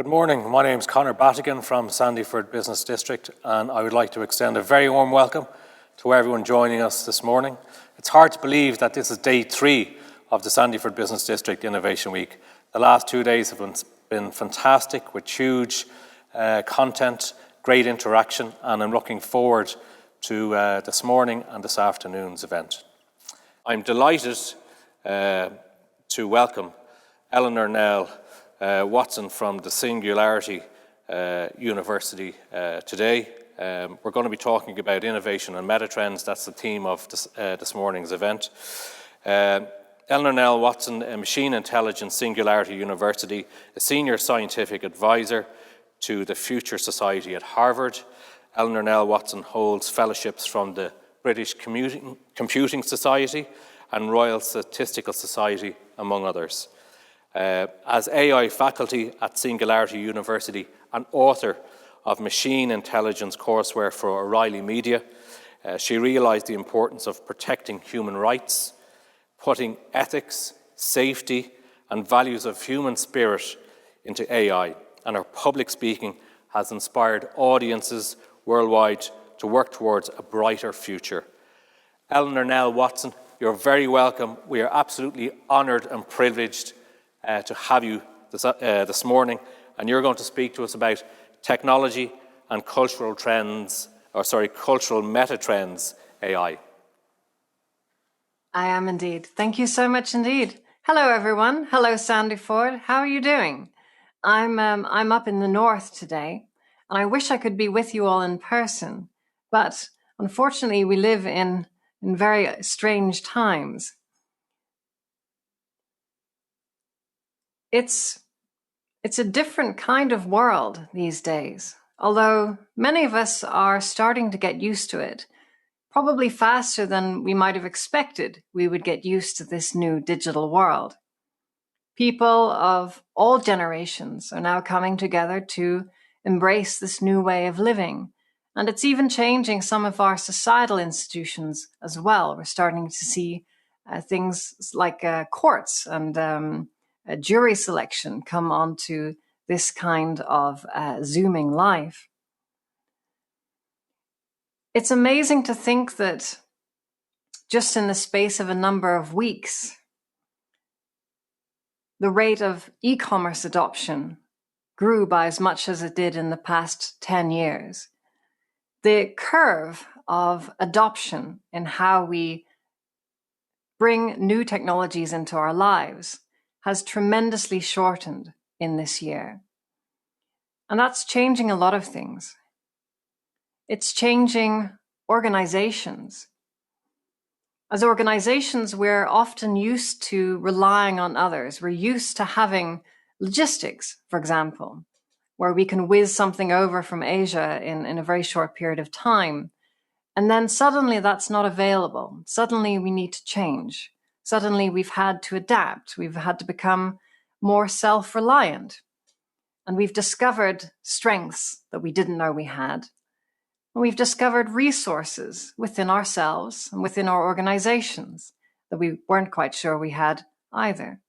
Good morning. My name is Conor Battigan from Sandyford Business District, and I would like to extend a very warm welcome to everyone joining us this morning. It's hard to believe that this is day 3 of the Sandyford Business District Innovation Week. The last 2 days have been fantastic with huge content, great interaction, and I'm looking forward to this morning and this afternoon's event. I'm delighted to welcome Eleanor Nell Watson from the Singularity University today. We're going to be talking about innovation and metatrends. That's the theme of this morning's event. Eleanor Nell Watson, a Machine Intelligence Singularity University, a Senior Scientific Advisor to the Future Society at Harvard. Eleanor Nell Watson holds fellowships from the British Computing Society and Royal Statistical Society, among others. As AI faculty at Singularity University and author of Machine Intelligence courseware for O'Reilly Media, she realised the importance of protecting human rights, putting ethics, safety and values of human spirit into AI, and her public speaking has inspired audiences worldwide to work towards a brighter future. Eleanor Nell Watson, you're very welcome. We are absolutely honoured and privileged to have you this morning, and you're going to speak to us about technology and cultural meta-trends AI. I am indeed. Thank you so much indeed. Hello everyone. Hello Sandyford. How are you doing? I'm up in the north today, and I wish I could be with you all in person, but unfortunately we live in very strange times. It's a different kind of world these days, although many of us are starting to get used to it, probably faster than we might have expected we would get used to this new digital world. People of all generations are now coming together to embrace this new way of living, and it's even changing some of our societal institutions as well. We're starting to see things like courts and jury selection come onto this kind of Zooming life. It's amazing to think that just in the space of a number of weeks, the rate of e-commerce adoption grew by as much as it did in the past 10 years. The curve of adoption in how we bring new technologies into our lives has tremendously shortened in this year. And that's changing a lot of things. It's changing organizations. As organizations, we're often used to relying on others. We're used to having logistics, for example, where we can whiz something over from Asia in a very short period of time. And then suddenly that's not available. Suddenly we need to change. Suddenly we've had to adapt. We've had to become more self-reliant. And we've discovered strengths that we didn't know we had. And we've discovered resources within ourselves and within our organizations that we weren't quite sure we had either.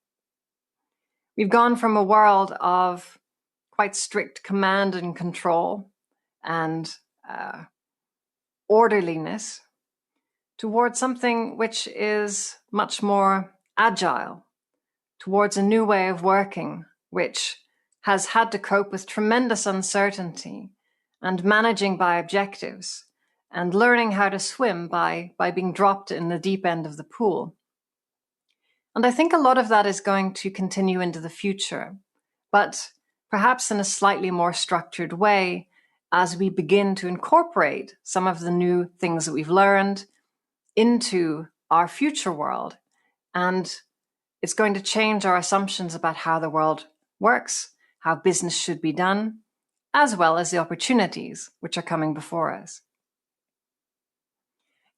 We've gone from a world of quite strict command and control and orderliness towards something which is much more agile, towards a new way of working, which has had to cope with tremendous uncertainty and managing by objectives and learning how to swim by being dropped in the deep end of the pool. And I think a lot of that is going to continue into the future, but perhaps in a slightly more structured way as we begin to incorporate some of the new things that we've learned into our future world. And it's going to change our assumptions about how the world works, how business should be done, as well as the opportunities which are coming before us.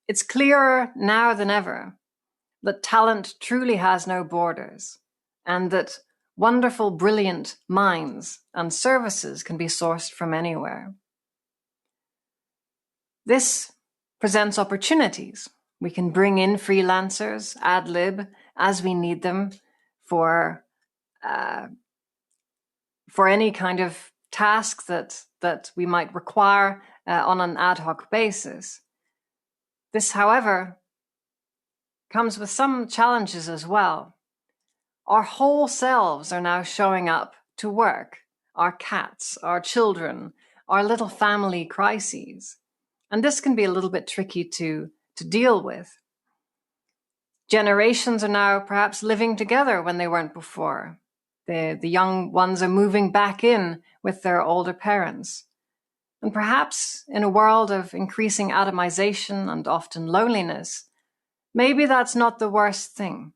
It's clearer now than ever that talent truly has no borders, and that wonderful, brilliant minds and services can be sourced from anywhere. This presents opportunities. We can bring in freelancers, ad lib, as we need them for for any kind of task that we might require on an ad hoc basis. This, however, comes with some challenges as well. Our whole selves are now showing up to work, our cats, our children, our little family crises. And this can be a little bit tricky to deal with. Generations are now perhaps living together when they weren't before. The young ones are moving back in with their older parents. And perhaps in a world of increasing atomization and often loneliness, maybe that's not the worst thing.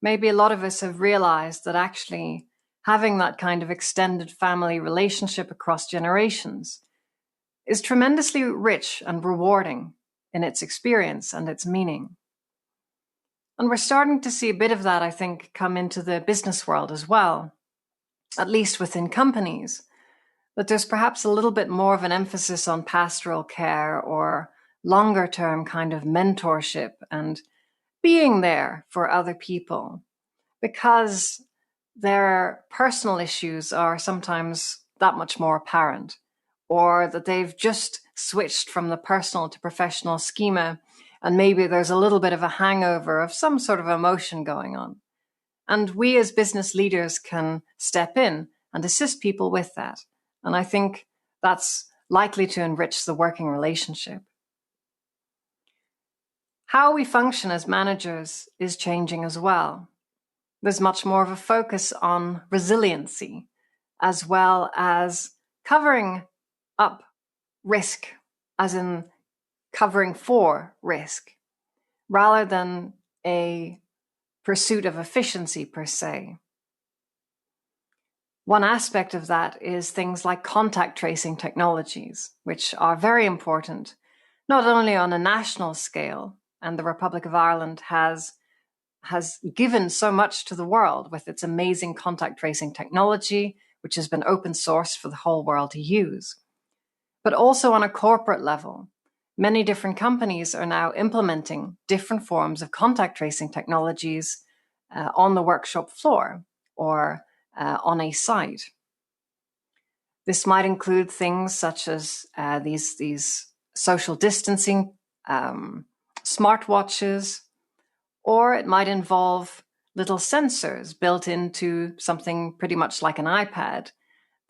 Maybe a lot of us have realized that actually having that kind of extended family relationship across generations is tremendously rich and rewarding in its experience and its meaning. And we're starting to see a bit of that, I think, come into the business world as well, at least within companies, that there's perhaps a little bit more of an emphasis on pastoral care or longer term kind of mentorship and being there for other people, because their personal issues are sometimes that much more apparent, or that they've just switched from the personal to professional schema, and maybe there's a little bit of a hangover of some sort of emotion going on. And we as business leaders can step in and assist people with that. And I think that's likely to enrich the working relationship. How we function as managers is changing as well. There's much more of a focus on resiliency, as well as covering up risk, as in covering for risk, rather than a pursuit of efficiency per se. One aspect of that is things like contact tracing technologies, which are very important, not only on a national scale, and the Republic of Ireland has given so much to the world with its amazing contact tracing technology, which has been open source for the whole world to use, but also on a corporate level. Many different companies are now implementing different forms of contact tracing technologies on the workshop floor or on a site. This might include things such as these social distancing smartwatches, or it might involve little sensors built into something pretty much like an iPad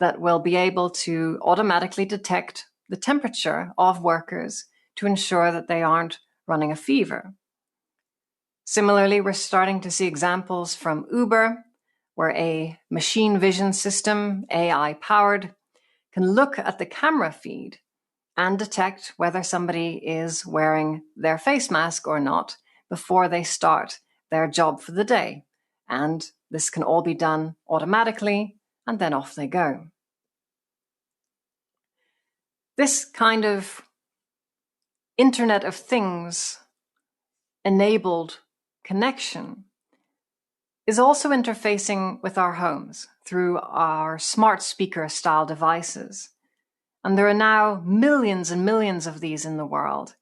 that will be able to automatically detect the temperature of workers to ensure that they aren't running a fever. Similarly, we're starting to see examples from Uber, where a machine vision system, AI-powered, can look at the camera feed and detect whether somebody is wearing their face mask or not before they start their job for the day. And this can all be done automatically, and then off they go. This kind of Internet of Things enabled connection is also interfacing with our homes through our smart speaker style devices. And there are now millions and millions of these in the world,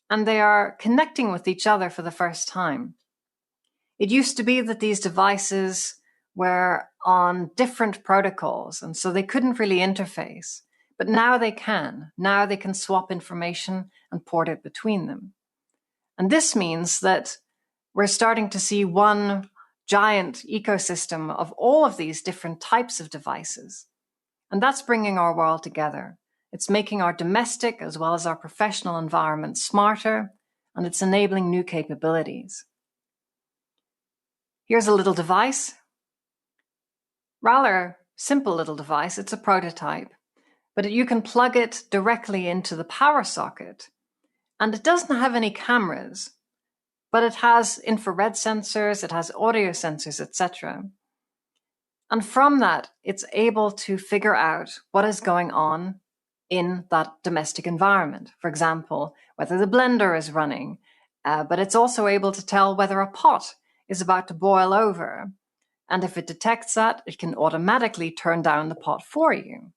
and they are connecting with each other for the first time. It used to be that these devices were on different protocols, and so they couldn't really interface. But now they can. Now they can swap information and port it between them. And this means that we're starting to see one giant ecosystem of all of these different types of devices. And that's bringing our world together. It's making our domestic as well as our professional environment smarter, and it's enabling new capabilities. Here's a little device. Rather simple little device. It's a prototype, but you can plug it directly into the power socket. And it doesn't have any cameras, but it has infrared sensors, it has audio sensors, etc. And from that, it's able to figure out what is going on in that domestic environment. For example, whether the blender is running, but it's also able to tell whether a pot is about to boil over. And if it detects that, it can automatically turn down the pot for you.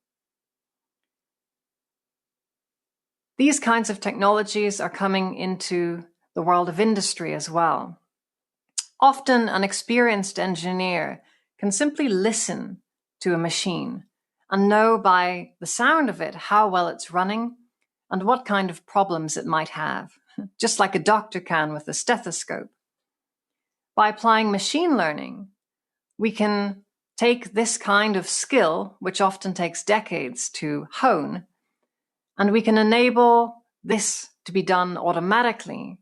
These kinds of technologies are coming into the world of industry as well. Often an experienced engineer can simply listen to a machine and know by the sound of it how well it's running and what kind of problems it might have, just like a doctor can with a stethoscope. By applying machine learning, we can take this kind of skill, which often takes decades to hone, and we can enable this to be done automatically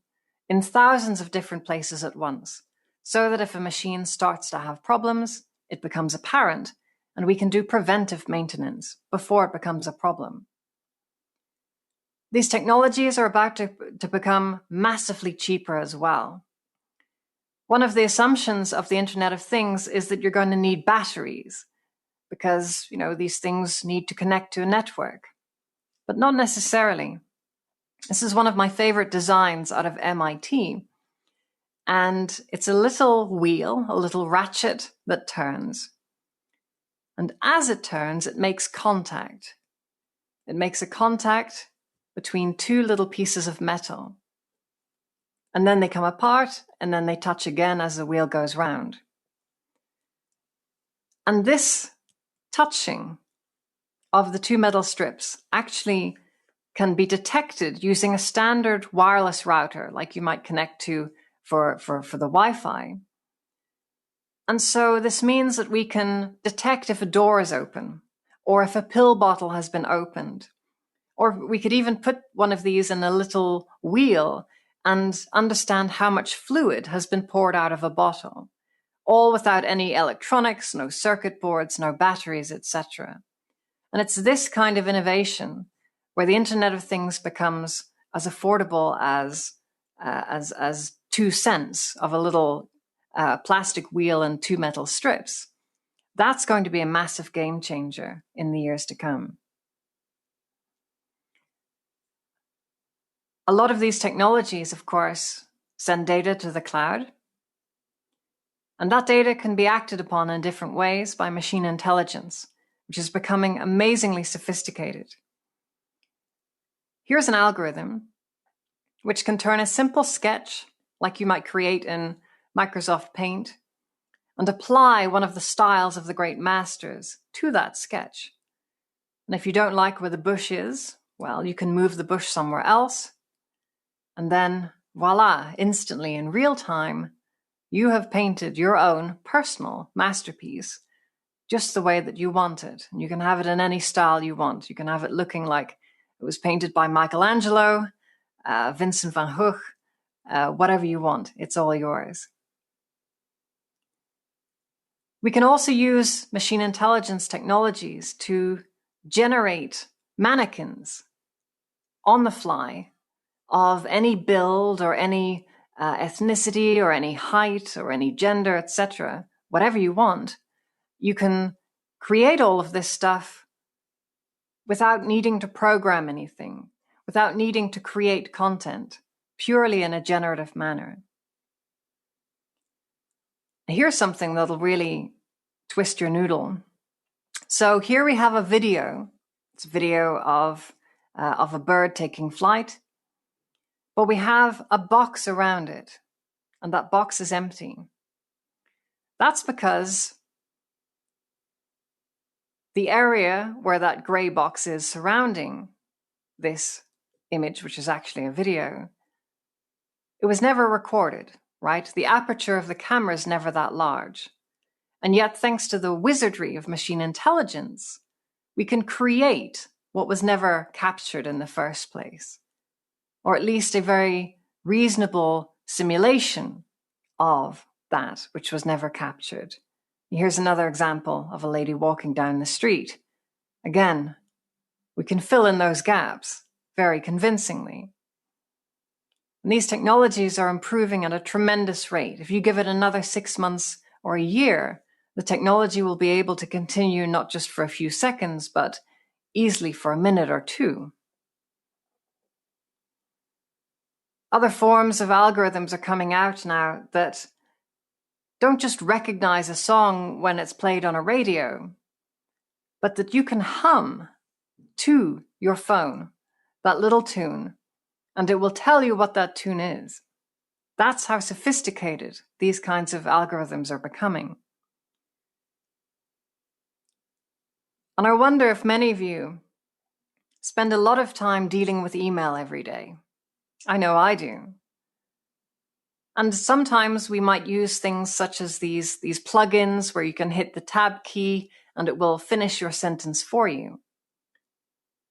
in thousands of different places at once, so that if a machine starts to have problems, it becomes apparent, and we can do preventive maintenance before it becomes a problem. These technologies are about to become massively cheaper as well. One of the assumptions of the Internet of Things is that you're going to need batteries because, these things need to connect to a network, but not necessarily. This is one of my favorite designs out of MIT, and it's a little wheel, a little ratchet that turns. And as it turns, it makes contact. It makes a contact between two little pieces of metal. And then they come apart, and then they touch again as the wheel goes round. And this touching of the two metal strips actually can be detected using a standard wireless router, like you might connect to for the Wi-Fi. And so this means that we can detect if a door is open, or if a pill bottle has been opened, or we could even put one of these in a little wheel and understand how much fluid has been poured out of a bottle, all without any electronics, no circuit boards, no batteries, etc. And it's this kind of innovation where the Internet of Things becomes as affordable as 2 cents of a little plastic wheel and two metal strips. That's going to be a massive game changer in the years to come. A lot of these technologies, of course, send data to the cloud. And that data can be acted upon in different ways by machine intelligence, which is becoming amazingly sophisticated. Here's an algorithm which can turn a simple sketch, like you might create in Microsoft Paint, and apply one of the styles of the great masters to that sketch. And if you don't like where the bush is, well, you can move the bush somewhere else. And then, voila, instantly in real time, you have painted your own personal masterpiece just the way that you want it. And you can have it in any style you want. You can have it looking like it was painted by Michelangelo, Vincent van Gogh, whatever you want. It's all yours. We can also use machine intelligence technologies to generate mannequins on the fly of any build or any ethnicity or any height or any gender, etc., whatever you want. You can create all of this stuff without needing to program anything, without needing to create content, purely in a generative manner. Here's something that'll really twist your noodle. So here we have a video. It's a video of a bird taking flight, but we have a box around it, and that box is empty. That's because the area where that gray box is surrounding this image, which is actually a video, it was never recorded, right? The aperture of the camera is never that large. And yet, thanks to the wizardry of machine intelligence, we can create what was never captured in the first place, or at least a very reasonable simulation of that which was never captured. Here's another example of a lady walking down the street. Again, we can fill in those gaps very convincingly. And these technologies are improving at a tremendous rate. If you give it another 6 months or a year, the technology will be able to continue not just for a few seconds, but easily for a minute or two. Other forms of algorithms are coming out now that don't just recognize a song when it's played on a radio, but that you can hum to your phone that little tune, and it will tell you what that tune is. That's how sophisticated these kinds of algorithms are becoming. And I wonder if many of you spend a lot of time dealing with email every day. I know I do. And sometimes we might use things such as these plugins where you can hit the tab key and it will finish your sentence for you.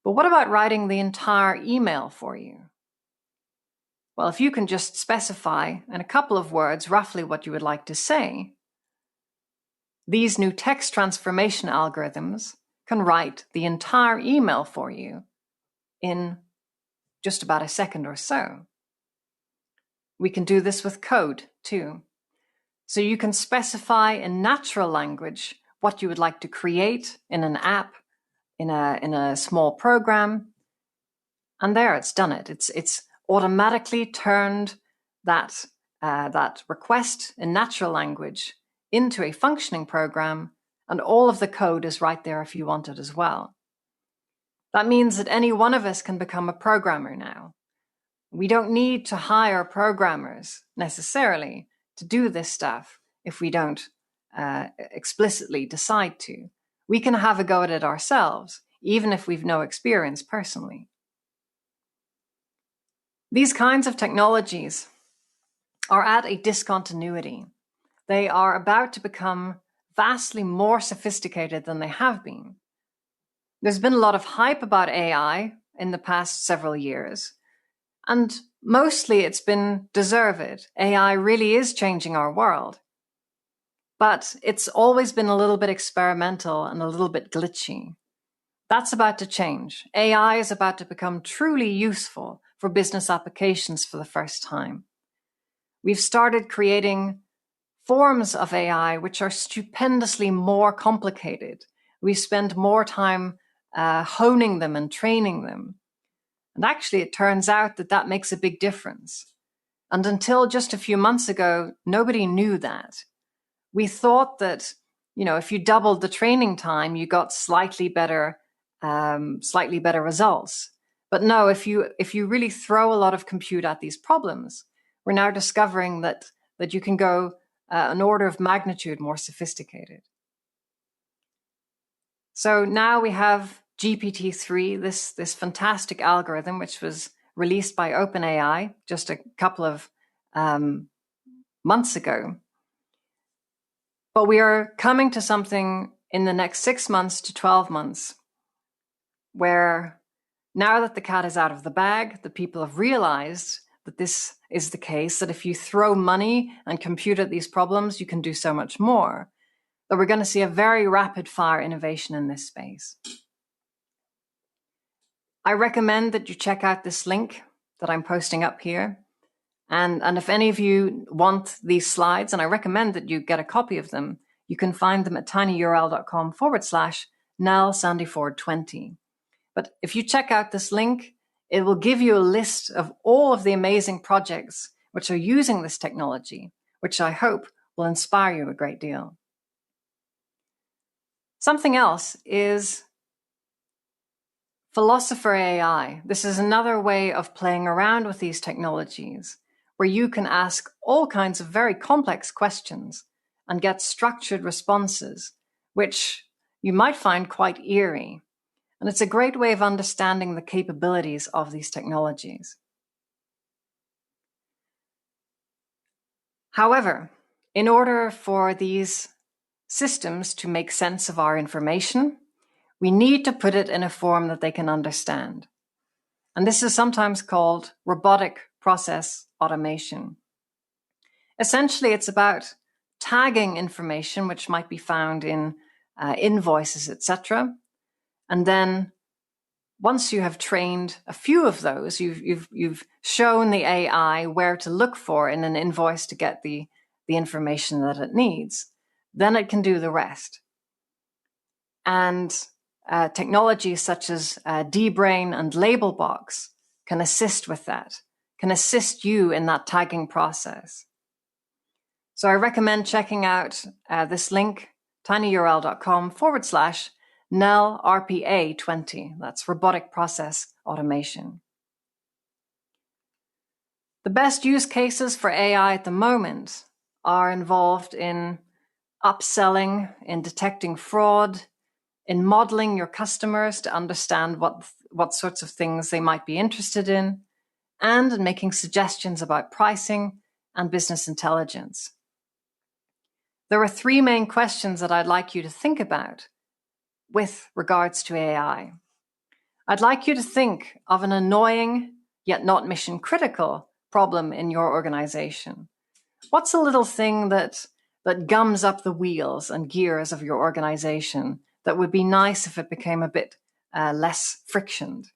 But what about writing the entire email for you? Well, if you can just specify in a couple of words roughly what you would like to say, these new text transformation algorithms can write the entire email for you in just about a second or so. We can do this with code too. So you can specify in natural language what you would like to create in an app, in a small program, and there it's done it. It's automatically turned that request in natural language into a functioning program, and all of the code is right there if you want it as well. That means that any one of us can become a programmer now. We don't need to hire programmers necessarily to do this stuff if we don't explicitly decide to. We can have a go at it ourselves, even if we've no experience personally. These kinds of technologies are at a discontinuity. They are about to become vastly more sophisticated than they have been. There's been a lot of hype about AI in the past several years, and mostly it's been deserved. AI really is changing our world. But it's always been a little bit experimental and a little bit glitchy. That's about to change. AI is about to become truly useful for business applications for the first time. We've started creating forms of AI which are stupendously more complicated. We spend more time honing them and training them. And actually, it turns out that that makes a big difference. And until just a few months ago, nobody knew that. We thought that, if you doubled the training time, you got slightly better results. But no, if you really throw a lot of compute at these problems, we're now discovering that you can go an order of magnitude more sophisticated. So now we have GPT-3, this fantastic algorithm, which was released by OpenAI just a couple of months ago. But we are coming to something in the next 6 months to 12 months where now that the cat is out of the bag, the people have realized that this is the case, that if you throw money and compute at these problems, you can do so much more, that we're going to see a very rapid fire innovation in this space. I recommend that you check out this link that I'm posting up here. And if any of you want these slides, and I recommend that you get a copy of them, you can find them at tinyurl.com/Nell Sandyford 20. But if you check out this link, it will give you a list of all of the amazing projects which are using this technology, which I hope will inspire you a great deal. Something else is Philosopher AI. This is another way of playing around with these technologies, where you can ask all kinds of very complex questions and get structured responses, which you might find quite eerie. And it's a great way of understanding the capabilities of these technologies. However, in order for these systems to make sense of our information, we need to put it in a form that they can understand. And this is sometimes called robotic process automation. Essentially, it's about tagging information which might be found in invoices, etc. And then once you have trained a few of those, you've shown the AI where to look for in an invoice to get the information that it needs, then it can do the rest. And technologies such as dBrain and Labelbox can assist with that, can assist you in that tagging process. So I recommend checking out this link, tinyurl.com/Nell RPA 20. That's robotic process automation. The best use cases for AI at the moment are involved in upselling, in detecting fraud, in modeling your customers to understand what sorts of things they might be interested in, and in making suggestions about pricing and business intelligence. There are three main questions that I'd like you to think about with regards to AI. I'd like you to think of an annoying, yet not mission critical problem in your organization. What's a little thing that gums up the wheels and gears of your organization that would be nice if it became a bit less frictioned?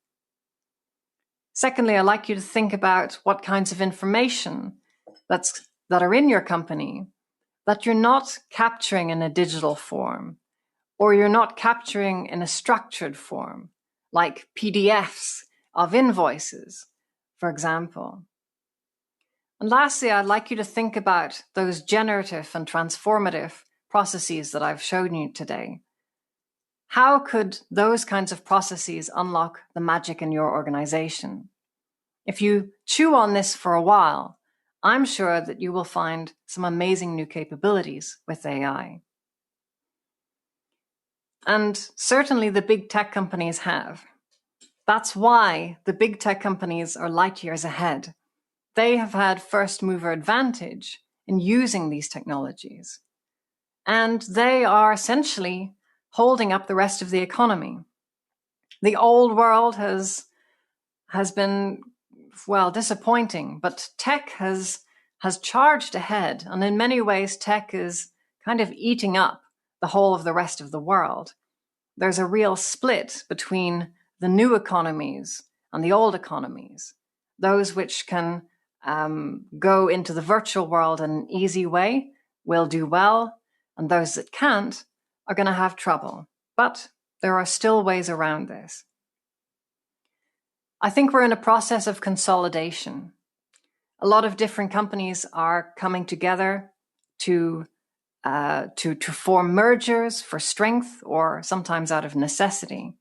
Secondly, I'd like you to think about what kinds of information that are in your company that you're not capturing in a digital form, or you're not capturing in a structured form, like PDFs of invoices, for example. And lastly, I'd like you to think about those generative and transformative processes that I've shown you today. How could those kinds of processes unlock the magic in your organization? If you chew on this for a while, I'm sure that you will find some amazing new capabilities with AI. And certainly the big tech companies have. That's why the big tech companies are light years ahead. They have had first mover advantage in using these technologies. And they are essentially holding up the rest of the economy. The old world has been, well, disappointing, but tech has charged ahead. And in many ways, tech is kind of eating up the whole of the rest of the world. There's a real split between the new economies and the old economies, those which can go into the virtual world in an easy way will do well, and those that can't are going to have trouble. But there are still ways around this. I think we're in a process of consolidation. A lot of different companies are coming together to form mergers for strength, or sometimes out of necessity.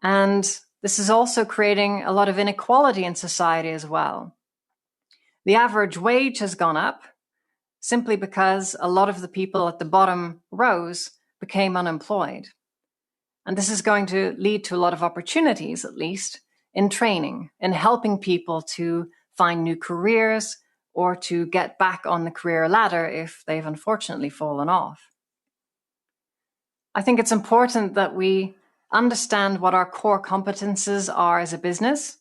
And this is also creating a lot of inequality in society as well. The average wage has gone up simply because a lot of the people at the bottom rows became unemployed. And this is going to lead to a lot of opportunities, at least, in training, in helping people to find new careers or to get back on the career ladder if they've unfortunately fallen off. I think it's important that we understand what our core competences are as a business,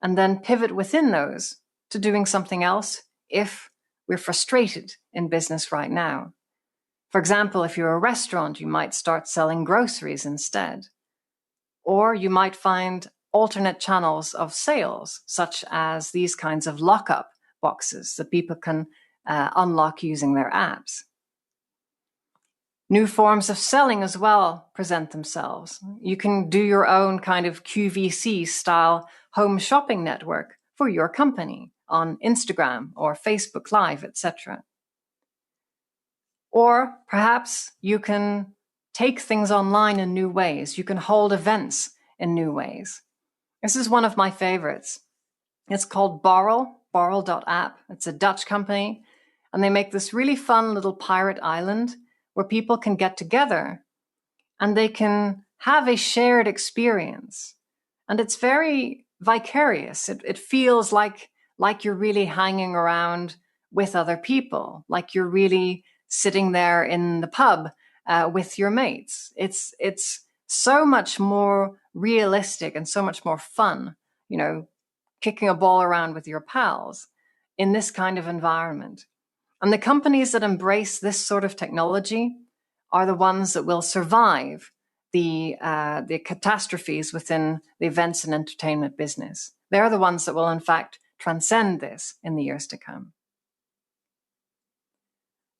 and then pivot within those to doing something else if we're frustrated in business right now. For example, if you're a restaurant, you might start selling groceries instead. Or you might find alternate channels of sales, such as these kinds of lockup boxes that people can unlock using their apps. New forms of selling as well present themselves. You can do your own kind of QVC style home shopping network for your company on Instagram or Facebook Live, etc. Or perhaps you can take things online in new ways. You can hold events in new ways. This is one of my favorites. It's called Borrel.app. It's a Dutch company, and they make this really fun little pirate island where people can get together and they can have a shared experience. And it's very vicarious. It feels like you're really hanging around with other people, like you're really sitting there in the pub with your mates. It's so much more realistic and so much more fun, kicking a ball around with your pals in this kind of environment. And the companies that embrace this sort of technology are the ones that will survive the catastrophes within the events and entertainment business. They're the ones that will, in fact, transcend this in the years to come.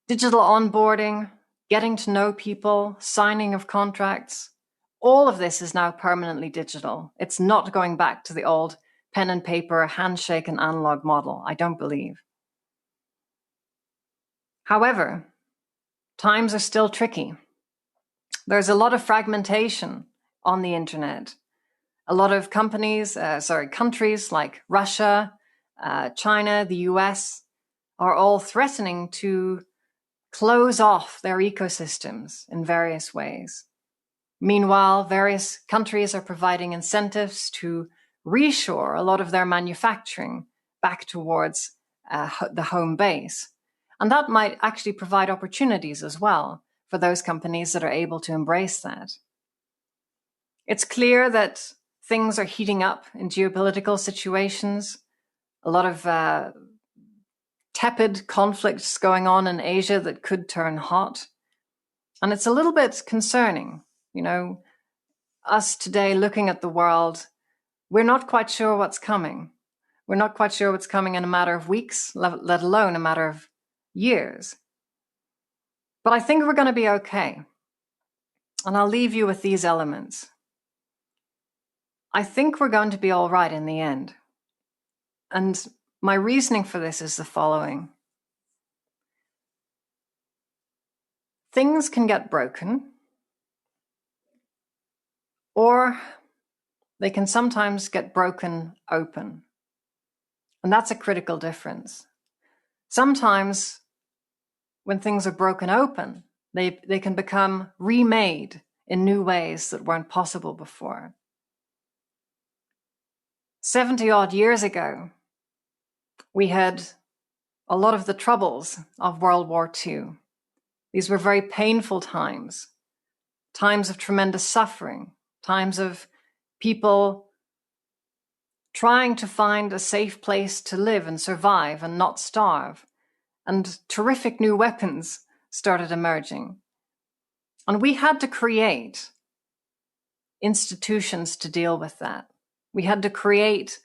Digital onboarding, getting to know people, signing of contracts, all of this is now permanently digital. It's not going back to the old pen and paper, handshake and analog model, I don't believe. However, times are still tricky. There's a lot of fragmentation on the internet. A lot of countries like Russia, China, the US, are all threatening to close off their ecosystems in various ways. Meanwhile, various countries are providing incentives to reshore a lot of their manufacturing back towards the home base. And that might actually provide opportunities as well for those companies that are able to embrace that. It's clear that things are heating up in geopolitical situations. A lot of tepid conflicts going on in Asia that could turn hot. And it's a little bit concerning. You know, us today looking at the world, we're not quite sure what's coming. We're not quite sure what's coming in a matter of weeks, let alone a matter of years. But I think we're going to be okay. And I'll leave you with these elements. I think we're going to be all right in the end. And my reasoning for this is the following. Things can get broken, or they can sometimes get broken open. And that's a critical difference. Sometimes when things are broken open, they can become remade in new ways that weren't possible before. 70 odd years ago, we had a lot of the troubles of World War II. These were very painful times, times of tremendous suffering, times of people trying to find a safe place to live and survive and not starve. And terrific new weapons started emerging. And we had to create institutions to deal with that. We had to create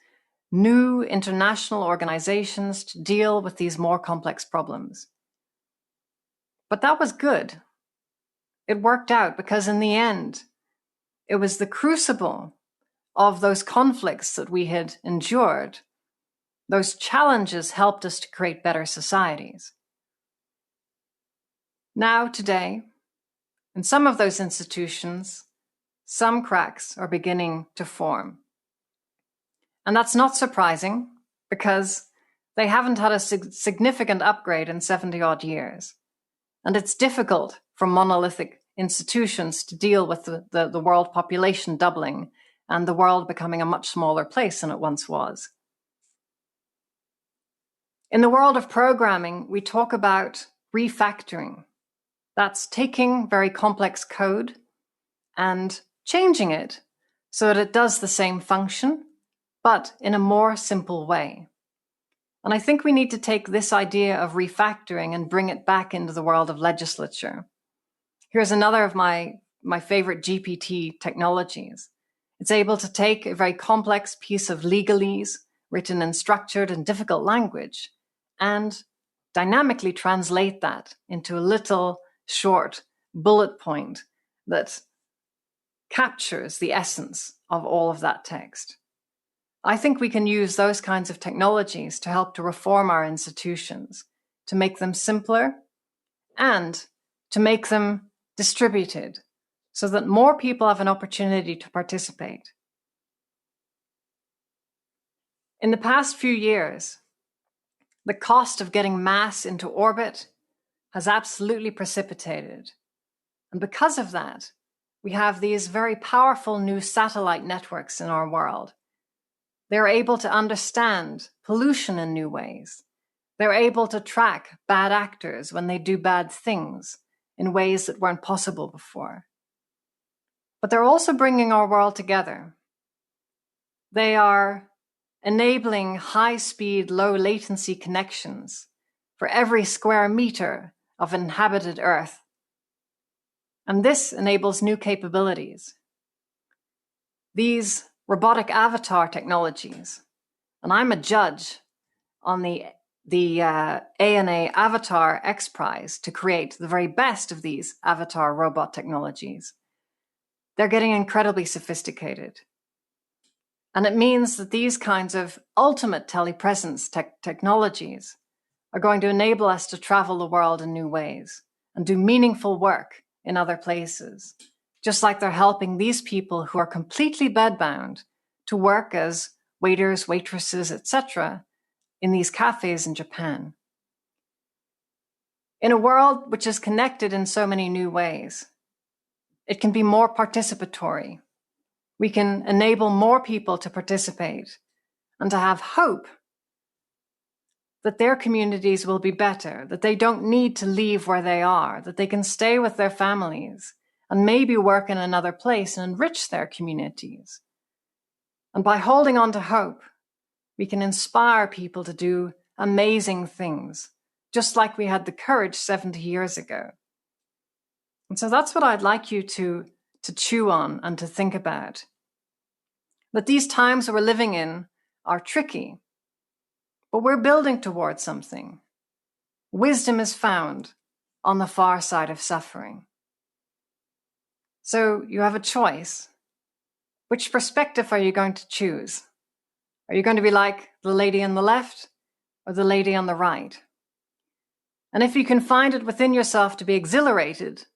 new international organizations to deal with these more complex problems. But that was good. It worked out because in the end, it was the crucible of those conflicts that we had endured. Those challenges helped us to create better societies. Now, today, in some of those institutions, some cracks are beginning to form. And that's not surprising because they haven't had a significant upgrade in 70 odd years. And it's difficult for monolithic institutions to deal with the world population doubling and the world becoming a much smaller place than it once was. In the world of programming, we talk about refactoring. That's taking very complex code and changing it so that it does the same function, but in a more simple way. And I think we need to take this idea of refactoring and bring it back into the world of legislature. Here's another of my favorite GPT technologies. It's able to take a very complex piece of legalese written in structured and difficult language and dynamically translate that into a little short bullet point that captures the essence of all of that text. I think we can use those kinds of technologies to help to reform our institutions, to make them simpler and to make them distributed so that more people have an opportunity to participate. In the past few years, the cost of getting mass into orbit has absolutely precipitated. And because of that, we have these very powerful new satellite networks in our world. They're able to understand pollution in new ways. They're able to track bad actors when they do bad things in ways that weren't possible before. But they're also bringing our world together. They are enabling high-speed, low-latency connections for every square meter of inhabited Earth. And this enables new capabilities. These robotic avatar technologies, and I'm a judge on the ANA Avatar X Prize to create the very best of these avatar robot technologies. They're getting incredibly sophisticated. And it means that these kinds of ultimate telepresence technologies are going to enable us to travel the world in new ways and do meaningful work in other places, just like they're helping these people who are completely bedbound to work as waiters, waitresses, etc., in these cafes in Japan. In a world which is connected in so many new ways, It can be more participatory. We can enable more people to participate and to have hope that their communities will be better, that they don't need to leave where they are, that they can stay with their families and maybe work in another place and enrich their communities. And by holding on to hope, we can inspire people to do amazing things, just like we had the courage 70 years ago. And so that's what I'd like you to chew on and to think about. That these times we're living in are tricky, but we're building towards something. Wisdom is found on the far side of suffering. So you have a choice. Which perspective are you going to choose? Are you going to be like the lady on the left or the lady on the right? And if you can find it within yourself to be exhilarated,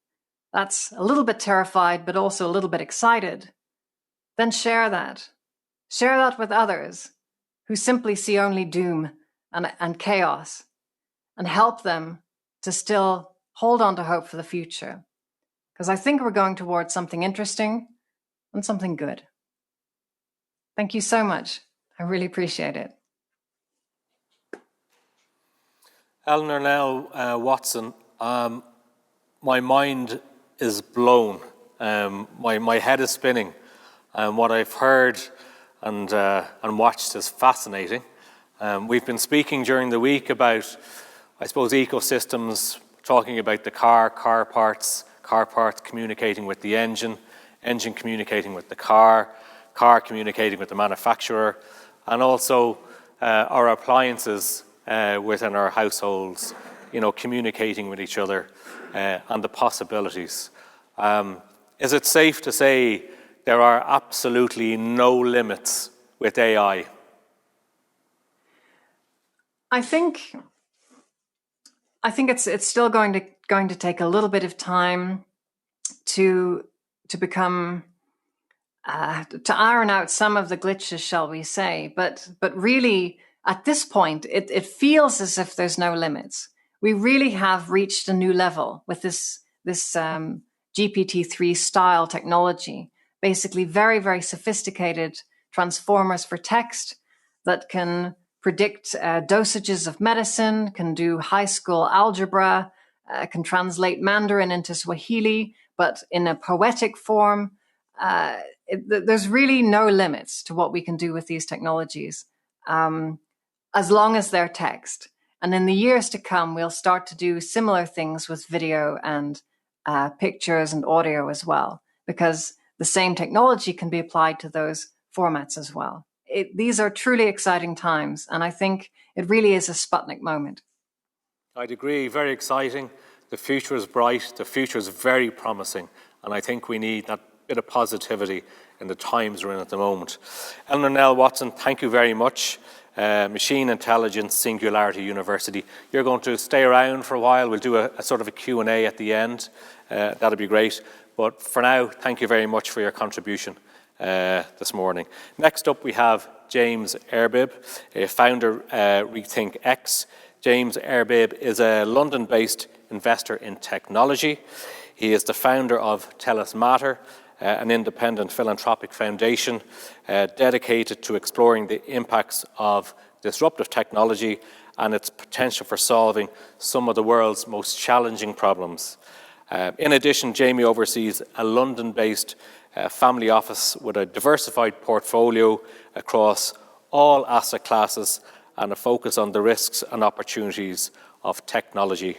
that's a little bit terrified, but also a little bit excited, then share that. Share that with others who simply see only doom and chaos, and help them to still hold on to hope for the future. Because I think we're going towards something interesting and something good. Thank you so much. I really appreciate it. Eleanor Nell Watson, my mind is blown. My head is spinning. What I've heard and watched is fascinating. We've been speaking during the week about, I suppose, ecosystems, talking about the car parts communicating with the engine communicating with the car communicating with the manufacturer, and also our appliances within our households, communicating with each other and the possibilities. Is it safe to say there are absolutely no limits with AI? I think it's still going to take a little bit of time to become to iron out some of the glitches, shall we say? But really, at this point, it feels as if there's no limits. We really have reached a new level with this GPT-3 style technology. Basically, very, very sophisticated transformers for text that can predict dosages of medicine, can do high school algebra, can translate Mandarin into Swahili, but in a poetic form. There's really no limits to what we can do with these technologies, as long as they're text. And in the years to come, we'll start to do similar things with video and pictures and audio as well, because the same technology can be applied to those formats as well. These are truly exciting times, and I think it really is a Sputnik moment. I'd agree, very exciting. The future is bright, the future is very promising, and I think we need that bit of positivity in the times we're in at the moment. Eleanor Nell Watson, thank you very much. Machine Intelligence, Singularity University. You're going to stay around for a while. We'll do a sort of a Q&A at the end. That'll be great. But for now, thank you very much for your contribution this morning. Next up, we have James Arbib, a founder RethinkX. James Arbib is a London-based investor in technology. He is the founder of Tell Us Matter, an independent philanthropic foundation dedicated to exploring the impacts of disruptive technology and its potential for solving some of the world's most challenging problems. In addition, Jamie oversees a London-based family office with a diversified portfolio across all asset classes and a focus on the risks and opportunities of technology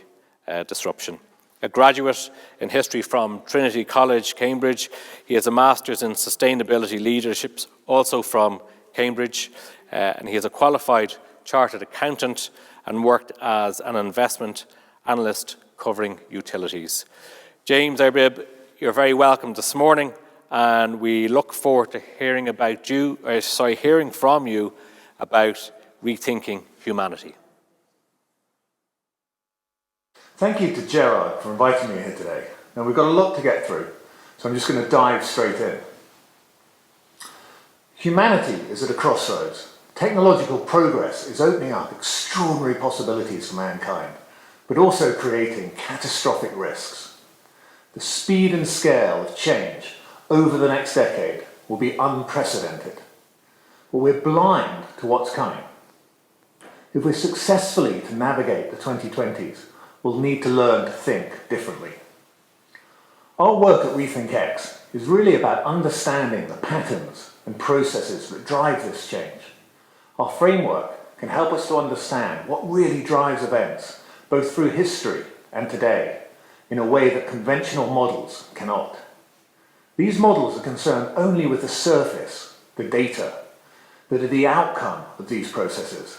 disruption. A graduate in history from Trinity College, Cambridge. He has a master's in sustainability leadership, also from Cambridge, and he is a qualified chartered accountant and worked as an investment analyst covering utilities. James Arbib, you're very welcome this morning, and we look forward to hearing from you about rethinking humanity. Thank you to Gerard for inviting me here today. Now, we've got a lot to get through, so I'm just going to dive straight in. Humanity is at a crossroads. Technological progress is opening up extraordinary possibilities for mankind, but also creating catastrophic risks. The speed and scale of change over the next decade will be unprecedented. But we're blind to what's coming. If we're successfully to navigate the 2020s, we'll need to learn to think differently. Our work at RethinkX is really about understanding the patterns and processes that drive this change. Our framework can help us to understand what really drives events, both through history and today, in a way that conventional models cannot. These models are concerned only with the surface, the data, that are the outcome of these processes.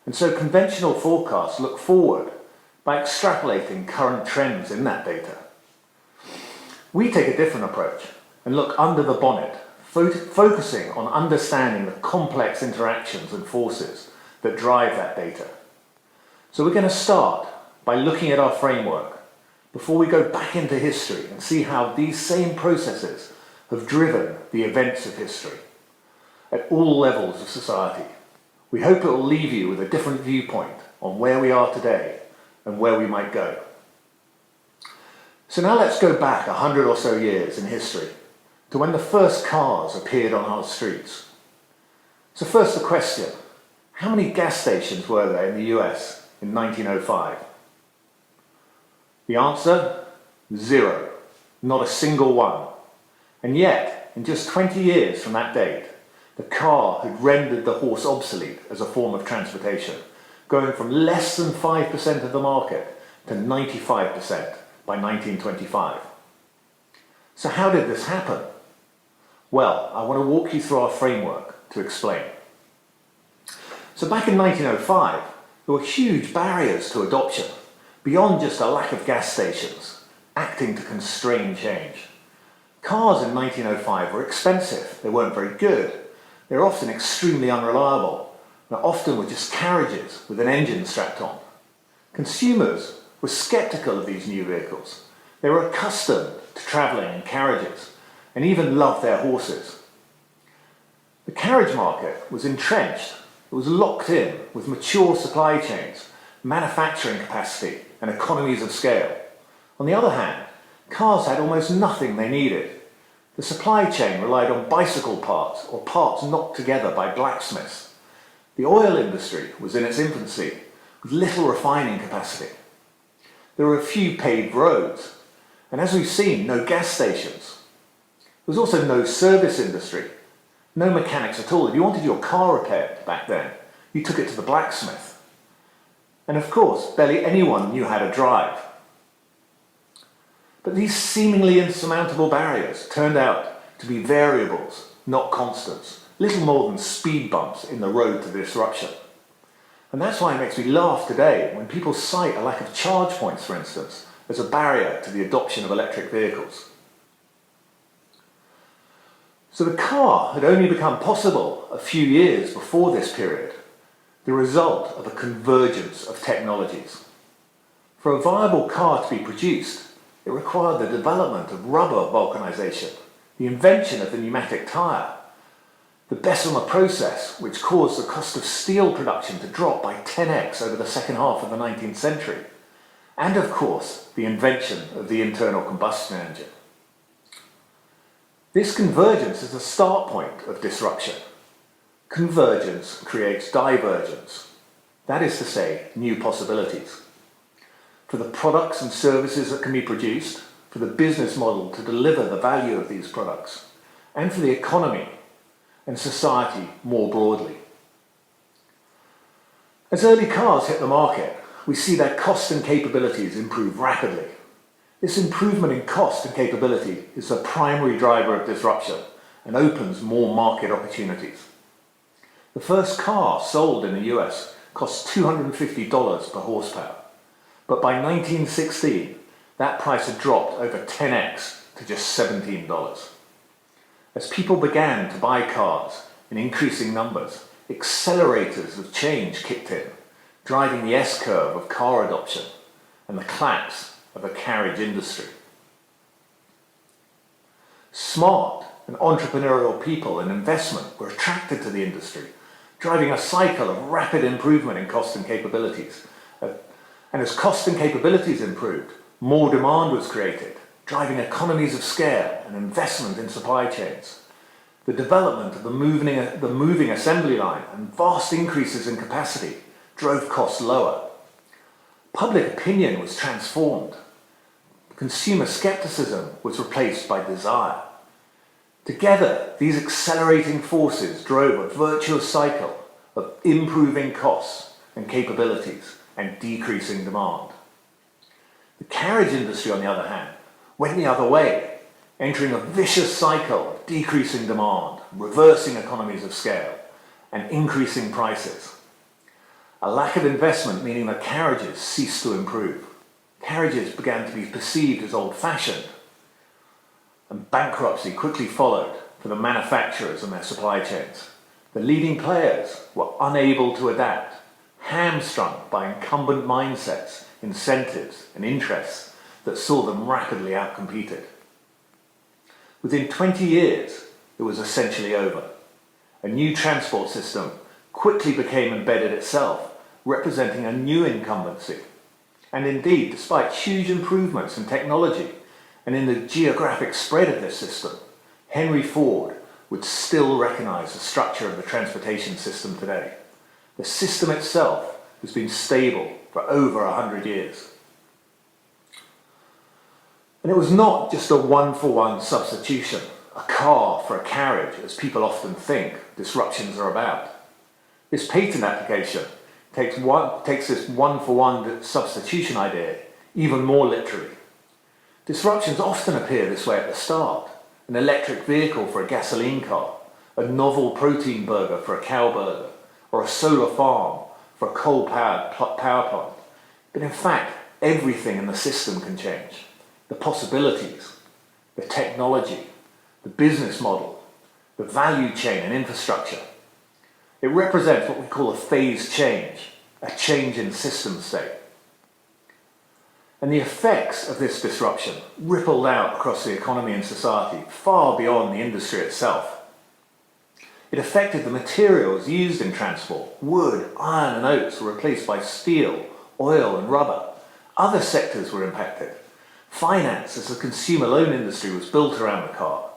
And so conventional forecasts look forward by extrapolating current trends in that data. We take a different approach and look under the bonnet, focusing on understanding the complex interactions and forces that drive that data. So we're going to start by looking at our framework before we go back into history and see how these same processes have driven the events of history at all levels of society. We hope it will leave you with a different viewpoint on where we are today and where we might go. So now let's go back 100 or so years in history to when the first cars appeared on our streets. So first the question, how many gas stations were there in the US in 1905? The answer, 0, not a single one. And yet, in just 20 years from that date, the car had rendered the horse obsolete as a form of transportation, going from less than 5% of the market to 95% by 1925. So how did this happen? Well, I want to walk you through our framework to explain. So back in 1905, there were huge barriers to adoption, beyond just a lack of gas stations, acting to constrain change. Cars in 1905 were expensive, they weren't very good, they were often extremely unreliable, and often were just carriages with an engine strapped on. Consumers were sceptical of these new vehicles. They were accustomed to travelling in carriages and even loved their horses. The carriage market was entrenched. It was locked in with mature supply chains, manufacturing capacity and economies of scale. On the other hand, cars had almost nothing they needed. The supply chain relied on bicycle parts or parts knocked together by blacksmiths. The oil industry was in its infancy, with little refining capacity. There were a few paved roads, and as we've seen, no gas stations. There was also no service industry, no mechanics at all. If you wanted your car repaired back then, you took it to the blacksmith. And of course, barely anyone knew how to drive. But these seemingly insurmountable barriers turned out to be variables, not constants, little more than speed bumps in the road to disruption. And that's why it makes me laugh today when people cite a lack of charge points, for instance, as a barrier to the adoption of electric vehicles. So the car had only become possible a few years before this period, the result of a convergence of technologies. For a viable car to be produced, it required the development of rubber vulcanization, the invention of the pneumatic tyre, the Bessemer process, which caused the cost of steel production to drop by 10x over the second half of the 19th century, and of course, the invention of the internal combustion engine. This convergence is the start point of disruption. Convergence creates divergence, that is to say, new possibilities. For the products and services that can be produced, for the business model to deliver the value of these products, and for the economy and society more broadly. As early cars hit the market, we see their cost and capabilities improve rapidly. This improvement in cost and capability is the primary driver of disruption and opens more market opportunities. The first car sold in the US cost $250 per horsepower, but by 1916, that price had dropped over 10x to just $17. As people began to buy cars in increasing numbers, accelerators of change kicked in, driving the S-curve of car adoption and the collapse of the carriage industry. Smart and entrepreneurial people and investment were attracted to the industry, driving a cycle of rapid improvement in cost and capabilities. And as cost and capabilities improved, more demand was created, driving economies of scale and investment in supply chains. The development of the moving assembly line and vast increases in capacity drove costs lower. Public opinion was transformed. Consumer skepticism was replaced by desire. Together, these accelerating forces drove a virtuous cycle of improving costs and capabilities and decreasing demand. The carriage industry, on the other hand, went the other way, entering a vicious cycle of decreasing demand, reversing economies of scale, and increasing prices. A lack of investment meaning that carriages ceased to improve. Carriages began to be perceived as old-fashioned, and bankruptcy quickly followed for the manufacturers and their supply chains. The leading players were unable to adapt, hamstrung by incumbent mindsets, incentives, and interests that saw them rapidly outcompeted. Within 20 years, it was essentially over. A new transport system quickly became embedded itself, representing a new incumbency. And indeed, despite huge improvements in technology and in the geographic spread of this system, Henry Ford would still recognize the structure of the transportation system today. The system itself has been stable for over 100 years. And it was not just a one-for-one substitution, a car for a carriage, as people often think disruptions are about. This patent application takes this one-for-one substitution idea even more literally. Disruptions often appear this way at the start: an electric vehicle for a gasoline car, a novel protein burger for a cow burger, or a solar farm for a coal-powered power plant. But in fact, everything in the system can change. The possibilities, the technology, the business model, the value chain and infrastructure. It represents what we call a phase change, a change in system state. And the effects of this disruption rippled out across the economy and society, far beyond the industry itself. It affected the materials used in transport. Wood, iron and oats were replaced by steel, oil and rubber. Other sectors were impacted. Finance, as the consumer loan industry was built around the car.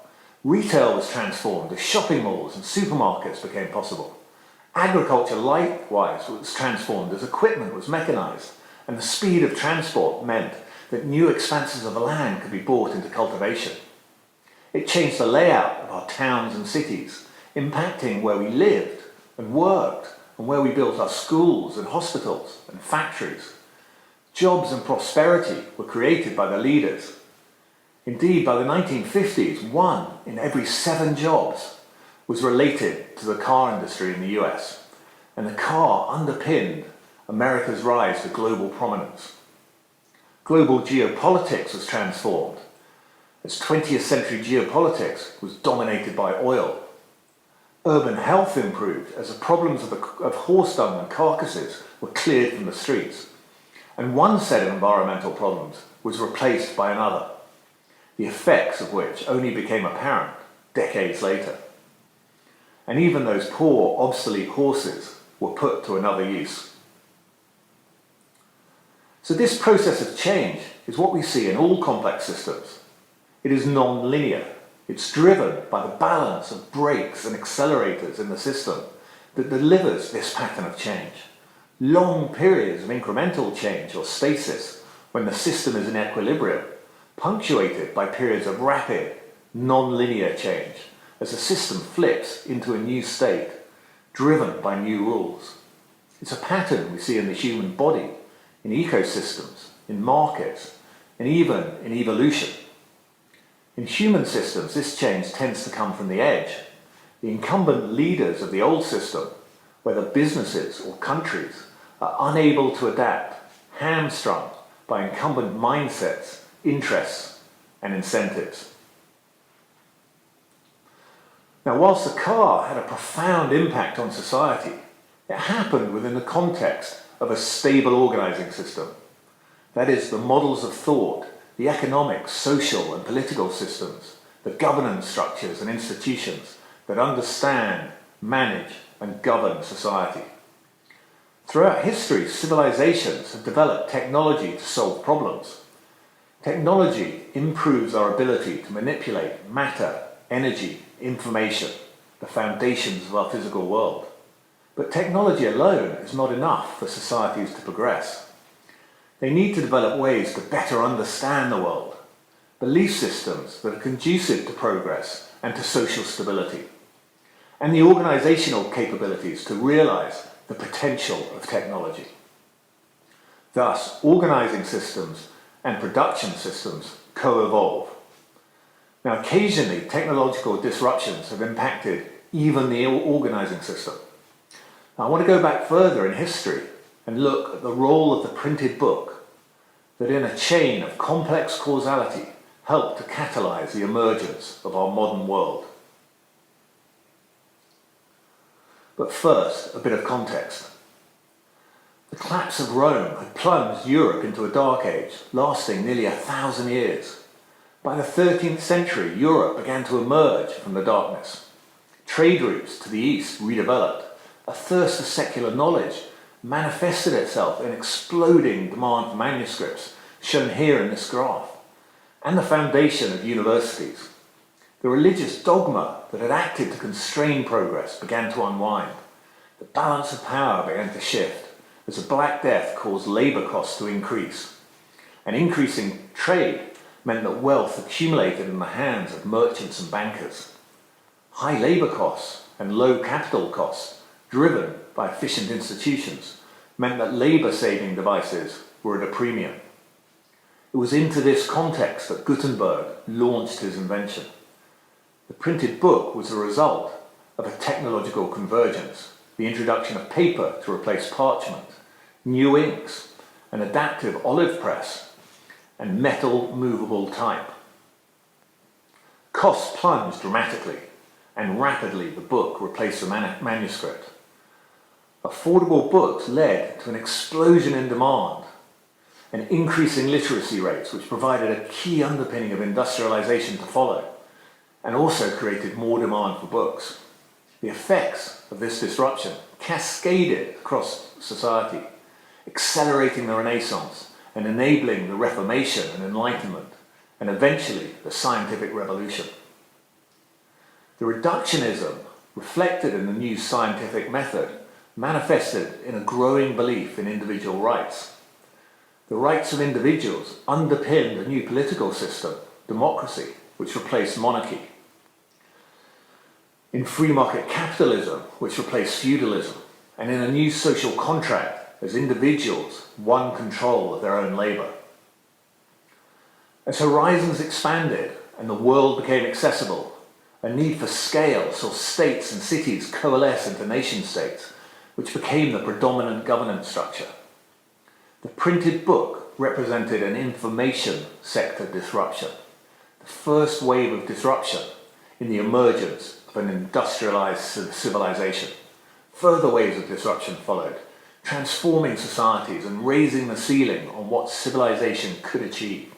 Retail was transformed as shopping malls and supermarkets became possible. Agriculture likewise was transformed as equipment was mechanized, and the speed of transport meant that new expanses of land could be brought into cultivation. It changed the layout of our towns and cities, impacting where we lived and worked and where we built our schools and hospitals and factories. Jobs and prosperity were created by the leaders. Indeed, by the 1950s, 1 in every 7 jobs was related to the car industry in the US, and the car underpinned America's rise to global prominence. Global geopolitics was transformed, as 20th century geopolitics was dominated by oil. Urban health improved as the problems of horse dung and carcasses were cleared from the streets, and one set of environmental problems was replaced by another, the effects of which only became apparent decades later. And even those poor, obsolete horses were put to another use. So this process of change is what we see in all complex systems. It is non-linear. It's driven by the balance of brakes and accelerators in the system that delivers this pattern of change. Long periods of incremental change or stasis when the system is in equilibrium, punctuated by periods of rapid, non-linear change as the system flips into a new state, driven by new rules. It's a pattern we see in the human body, in ecosystems, in markets, and even in evolution. In human systems, this change tends to come from the edge. The incumbent leaders of the old system, whether businesses or countries, are unable to adapt, hamstrung by incumbent mindsets, interests, and incentives. Now, whilst the car had a profound impact on society, it happened within the context of a stable organizing system. That is, the models of thought, the economic, social, and political systems, the governance structures and institutions that understand, manage, and govern society. Throughout history, civilizations have developed technology to solve problems. Technology improves our ability to manipulate matter, energy, information, the foundations of our physical world. But technology alone is not enough for societies to progress. They need to develop ways to better understand the world, belief systems that are conducive to progress and to social stability, and the organizational capabilities to realize the potential of technology. Thus, organizing systems and production systems co-evolve. Now, occasionally, technological disruptions have impacted even the organizing system. Now, I want to go back further in history and look at the role of the printed book that in a chain of complex causality helped to catalyze the emergence of our modern world. But first, a bit of context. The collapse of Rome had plunged Europe into a dark age, lasting nearly 1,000 years. By the 13th century, Europe began to emerge from the darkness. Trade routes to the east redeveloped. A thirst for secular knowledge manifested itself in exploding demand for manuscripts, shown here in this graph, and the foundation of universities. The religious dogma that had acted to constrain progress began to unwind. The balance of power began to shift as the Black Death caused labour costs to increase. And increasing trade meant that wealth accumulated in the hands of merchants and bankers. High labour costs and low capital costs, driven by efficient institutions, meant that labour-saving devices were at a premium. It was into this context that Gutenberg launched his invention. The printed book was the result of a technological convergence, the introduction of paper to replace parchment, new inks, an adaptive olive press, and metal movable type. Costs plunged dramatically, and rapidly the book replaced the manuscript. Affordable books led to an explosion in demand and increasing literacy rates, which provided a key underpinning of industrialization to follow, and also created more demand for books. The effects of this disruption cascaded across society, accelerating the Renaissance and enabling the Reformation and Enlightenment, and eventually the scientific revolution. The reductionism reflected in the new scientific method manifested in a growing belief in individual rights. The rights of individuals underpinned a new political system, democracy, which replaced monarchy. In free market capitalism, which replaced feudalism, and in a new social contract as individuals won control of their own labour. As horizons expanded and the world became accessible, a need for scale saw states and cities coalesce into nation-states, which became the predominant governance structure. The printed book represented an information sector disruption, the first wave of disruption in the emergence of an industrialized civilization. Further waves of disruption followed, transforming societies and raising the ceiling on what civilization could achieve.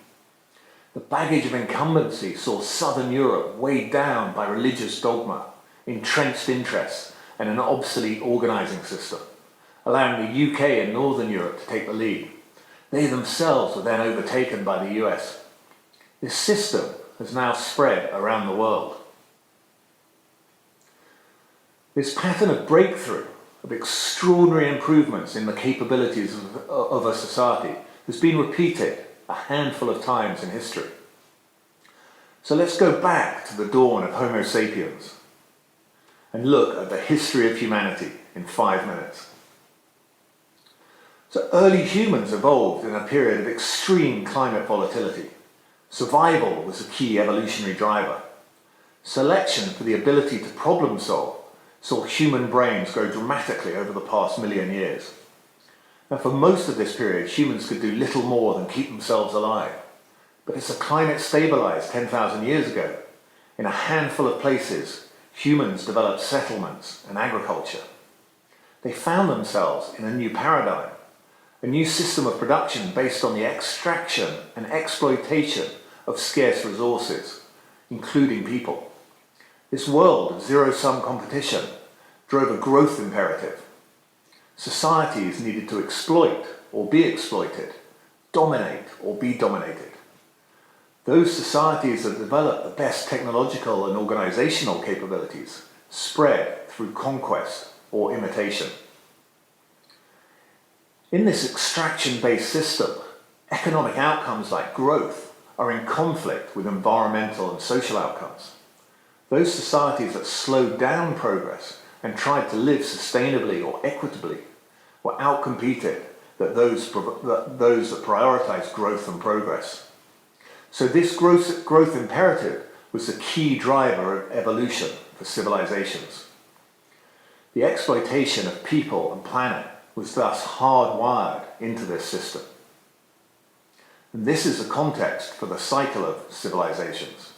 The baggage of incumbency saw southern Europe weighed down by religious dogma, entrenched interests, and an obsolete organizing system, allowing the UK and northern Europe to take the lead. They themselves were then overtaken by the US. This system has now spread around the world. This pattern of breakthrough, of extraordinary improvements in the capabilities of a society, has been repeated a handful of times in history. So let's go back to the dawn of Homo sapiens and look at the history of humanity in 5 minutes. So early humans evolved in a period of extreme climate volatility. Survival was a key evolutionary driver. Selection for the ability to problem solve saw human brains grow dramatically over the past million years. Now, for most of this period, humans could do little more than keep themselves alive. But as the climate stabilized 10,000 years ago, in a handful of places, humans developed settlements and agriculture. They found themselves in a new paradigm, a new system of production based on the extraction and exploitation of scarce resources, including people. This world of zero-sum competition drove a growth imperative. Societies needed to exploit or be exploited, dominate or be dominated. Those societies that develop the best technological and organizational capabilities spread through conquest or imitation. In this extraction-based system, economic outcomes like growth are in conflict with environmental and social outcomes. Those societies that slowed down progress and tried to live sustainably or equitably were outcompeted than those that prioritized growth and progress. So this growth imperative was the key driver of evolution for civilizations. The exploitation of people and planet was thus hardwired into this system. And this is the context for the cycle of civilizations.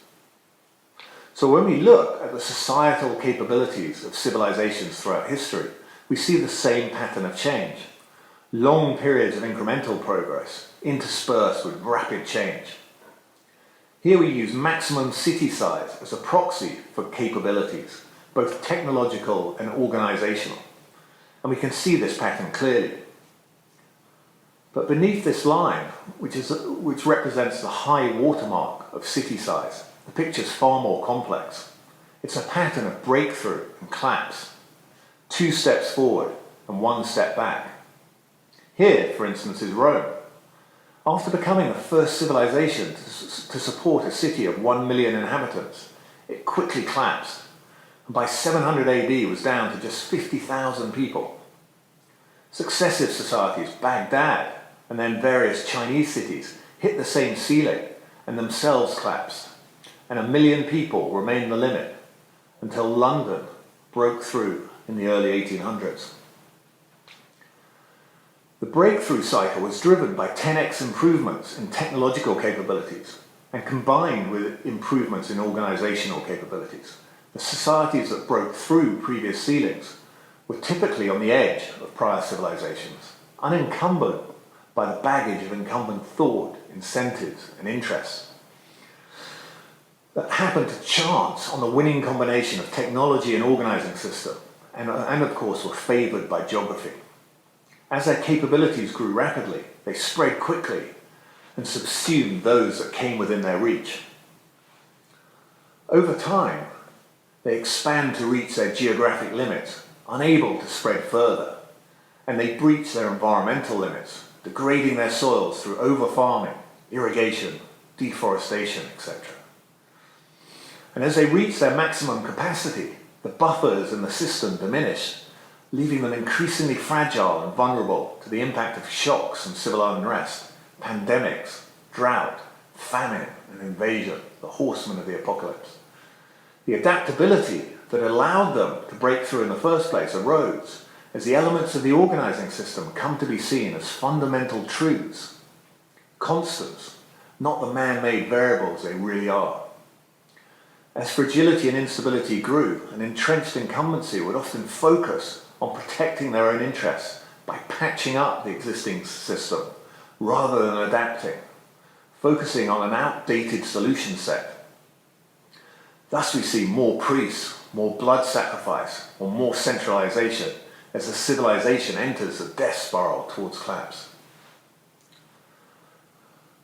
So when we look at the societal capabilities of civilizations throughout history, we see the same pattern of change. Long periods of incremental progress interspersed with rapid change. Here we use maximum city size as a proxy for capabilities, both technological and organizational. And we can see this pattern clearly. But beneath this line, which represents the high watermark of city size, the picture's far more complex. It's a pattern of breakthrough and collapse, 2 steps forward and 1 step back. Here, for instance, is Rome. After becoming the first civilization to support a city of 1 million inhabitants, it quickly collapsed, and by 700 AD was down to just 50,000 people. Successive societies, Baghdad, and then various Chinese cities, hit the same ceiling and themselves collapsed, and 1 million people remained the limit until London broke through in the early 1800s. The breakthrough cycle was driven by 10x improvements in technological capabilities and combined with improvements in organizational capabilities. The societies that broke through previous ceilings were typically on the edge of prior civilizations, unencumbered by the baggage of incumbent thought, incentives, and interests that happened to chance on the winning combination of technology and organizing system, and of course were favored by geography. As their capabilities grew rapidly, they spread quickly and subsumed those that came within their reach. Over time, they expand to reach their geographic limits, unable to spread further, and they breach their environmental limits, degrading their soils through over-farming, irrigation, deforestation, etc. And as they reach their maximum capacity, the buffers in the system diminish, leaving them increasingly fragile and vulnerable to the impact of shocks and civil unrest, pandemics, drought, famine, and invasion, the horsemen of the apocalypse. The adaptability that allowed them to break through in the first place erodes as the elements of the organizing system come to be seen as fundamental truths, constants, not the man-made variables they really are. As fragility and instability grew, an entrenched incumbency would often focus on protecting their own interests by patching up the existing system rather than adapting, focusing on an outdated solution set. Thus we see more priests, more blood sacrifice, or more centralization as the civilization enters a death spiral towards collapse.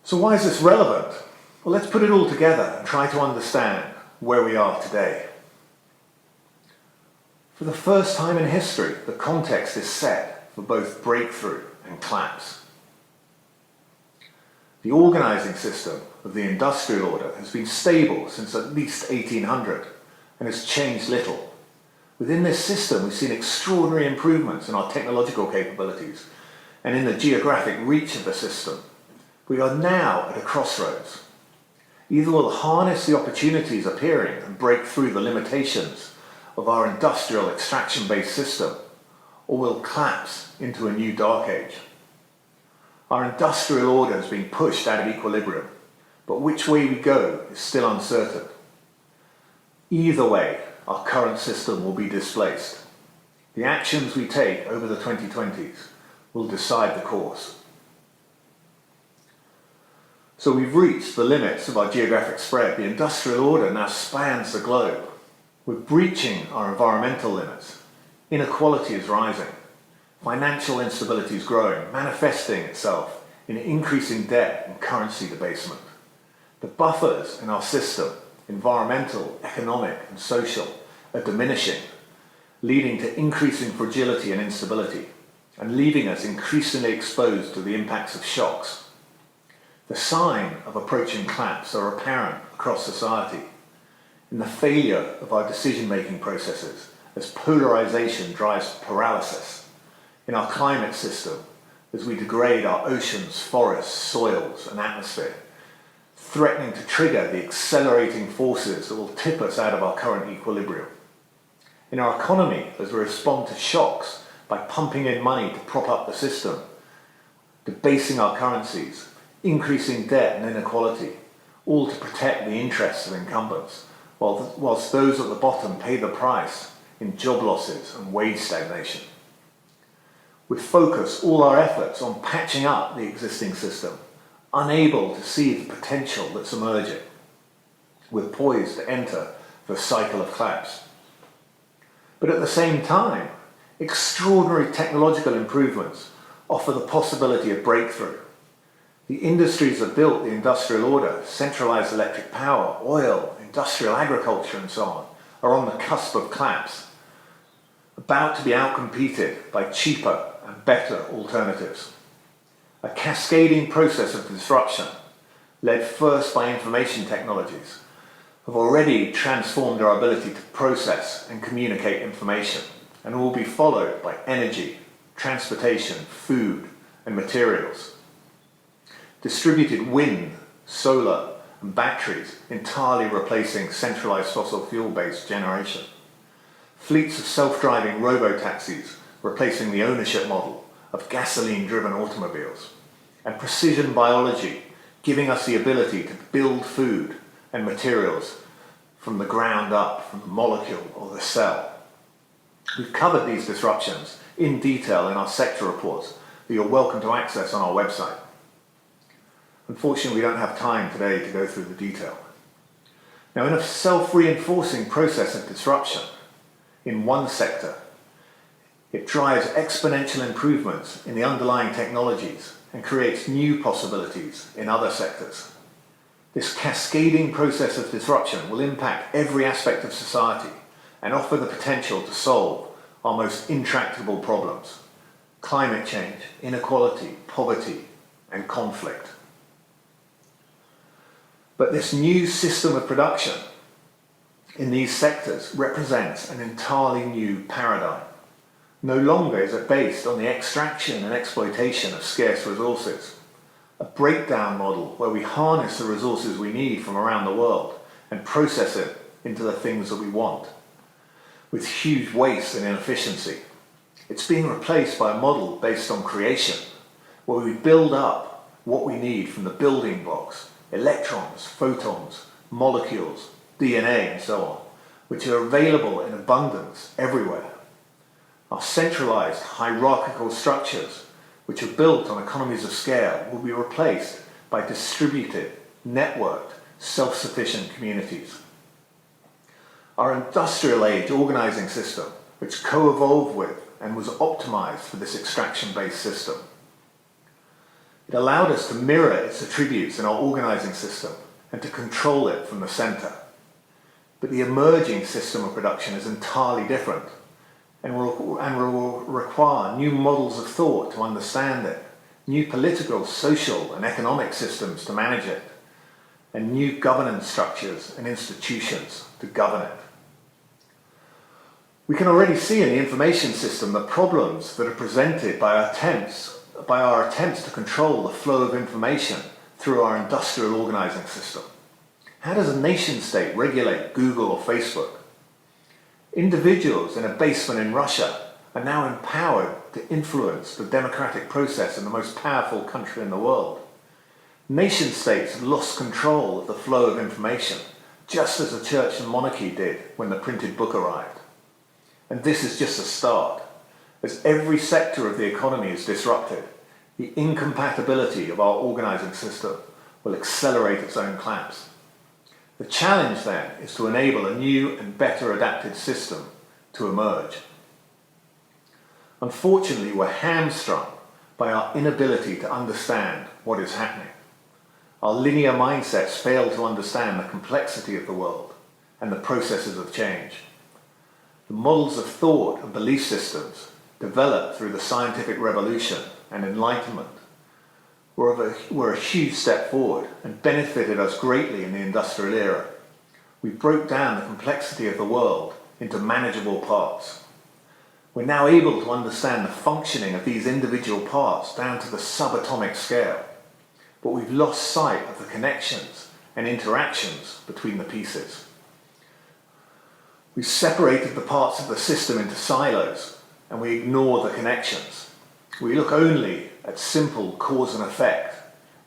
So why is this relevant? Well, let's put it all together and try to understand where we are today. For the first time in history, the context is set for both breakthrough and collapse. The organizing system of the industrial order has been stable since at least 1800 and has changed little. Within this system, we've seen extraordinary improvements in our technological capabilities and in the geographic reach of the system. We are now at a crossroads. Either we'll harness the opportunities appearing and break through the limitations of our industrial extraction-based system, or we'll collapse into a new dark age. Our industrial order has been pushed out of equilibrium, but which way we go is still uncertain. Either way, our current system will be displaced. The actions we take over the 2020s will decide the course. So we've reached the limits of our geographic spread. The industrial order now spans the globe. We're breaching our environmental limits. Inequality is rising. Financial instability is growing, manifesting itself in increasing debt and currency debasement. The buffers in our system, environmental, economic and social, are diminishing, leading to increasing fragility and instability, and leaving us increasingly exposed to the impacts of shocks. The signs of approaching collapse are apparent across society in the failure of our decision-making processes as polarization drives paralysis, in our climate system as we degrade our oceans, forests, soils and atmosphere, threatening to trigger the accelerating forces that will tip us out of our current equilibrium. In our economy, as we respond to shocks by pumping in money to prop up the system, debasing our currencies, increasing debt and inequality, all to protect the interests of incumbents, whilst those at the bottom pay the price in job losses and wage stagnation. We focus all our efforts on patching up the existing system, unable to see the potential that's emerging. We're poised to enter the cycle of collapse. But at the same time, extraordinary technological improvements offer the possibility of breakthrough. The industries that built the industrial order, centralized electric power, oil, industrial agriculture and so on, are on the cusp of collapse, about to be outcompeted by cheaper and better alternatives. A cascading process of disruption, led first by information technologies, have already transformed our ability to process and communicate information, and will be followed by energy, transportation, food, and materials. Distributed wind, solar, and batteries entirely replacing centralized fossil fuel-based generation. Fleets of self-driving robo-taxis replacing the ownership model of gasoline-driven automobiles. And precision biology giving us the ability to build food and materials from the ground up, from the molecule or the cell. We've covered these disruptions in detail in our sector reports that you're welcome to access on our website. Unfortunately, we don't have time today to go through the detail. Now, in a self-reinforcing process of disruption in one sector, it drives exponential improvements in the underlying technologies and creates new possibilities in other sectors. This cascading process of disruption will impact every aspect of society and offer the potential to solve our most intractable problems: climate change, inequality, poverty, and conflict. But this new system of production in these sectors represents an entirely new paradigm. No longer is it based on the extraction and exploitation of scarce resources, a breakdown model where we harness the resources we need from around the world and process it into the things that we want, with huge waste and inefficiency. It's being replaced by a model based on creation, where we build up what we need from the building blocks, electrons, photons, molecules, DNA and so on, which are available in abundance everywhere. Our centralized hierarchical structures, which are built on economies of scale, will be replaced by distributed, networked, self-sufficient communities. Our industrial age organizing system, which co-evolved with and was optimized for this extraction-based system. It allowed us to mirror its attributes in our organizing system and to control it from the center. But the emerging system of production is entirely different and will require new models of thought to understand it, new political, social, and economic systems to manage it, and new governance structures and institutions to govern it. We can already see in the information system the problems that are presented by our attempts to control the flow of information through our industrial organizing system. How does a nation state regulate Google or Facebook? Individuals in a basement in Russia are now empowered to influence the democratic process in the most powerful country in the world. Nation states have lost control of the flow of information, just as the church and monarchy did when the printed book arrived. And this is just a start. As every sector of the economy is disrupted, the incompatibility of our organizing system will accelerate its own collapse. The challenge then is to enable a new and better adapted system to emerge. Unfortunately, we're hamstrung by our inability to understand what is happening. Our linear mindsets fail to understand the complexity of the world and the processes of change. The models of thought and belief systems developed through the scientific revolution and enlightenment were a huge step forward and benefited us greatly in the industrial era. We broke down the complexity of the world into manageable parts. We're now able to understand the functioning of these individual parts down to the subatomic scale, but we've lost sight of the connections and interactions between the pieces. We've separated the parts of the system into silos, and we ignore the connections. We look only at simple cause and effect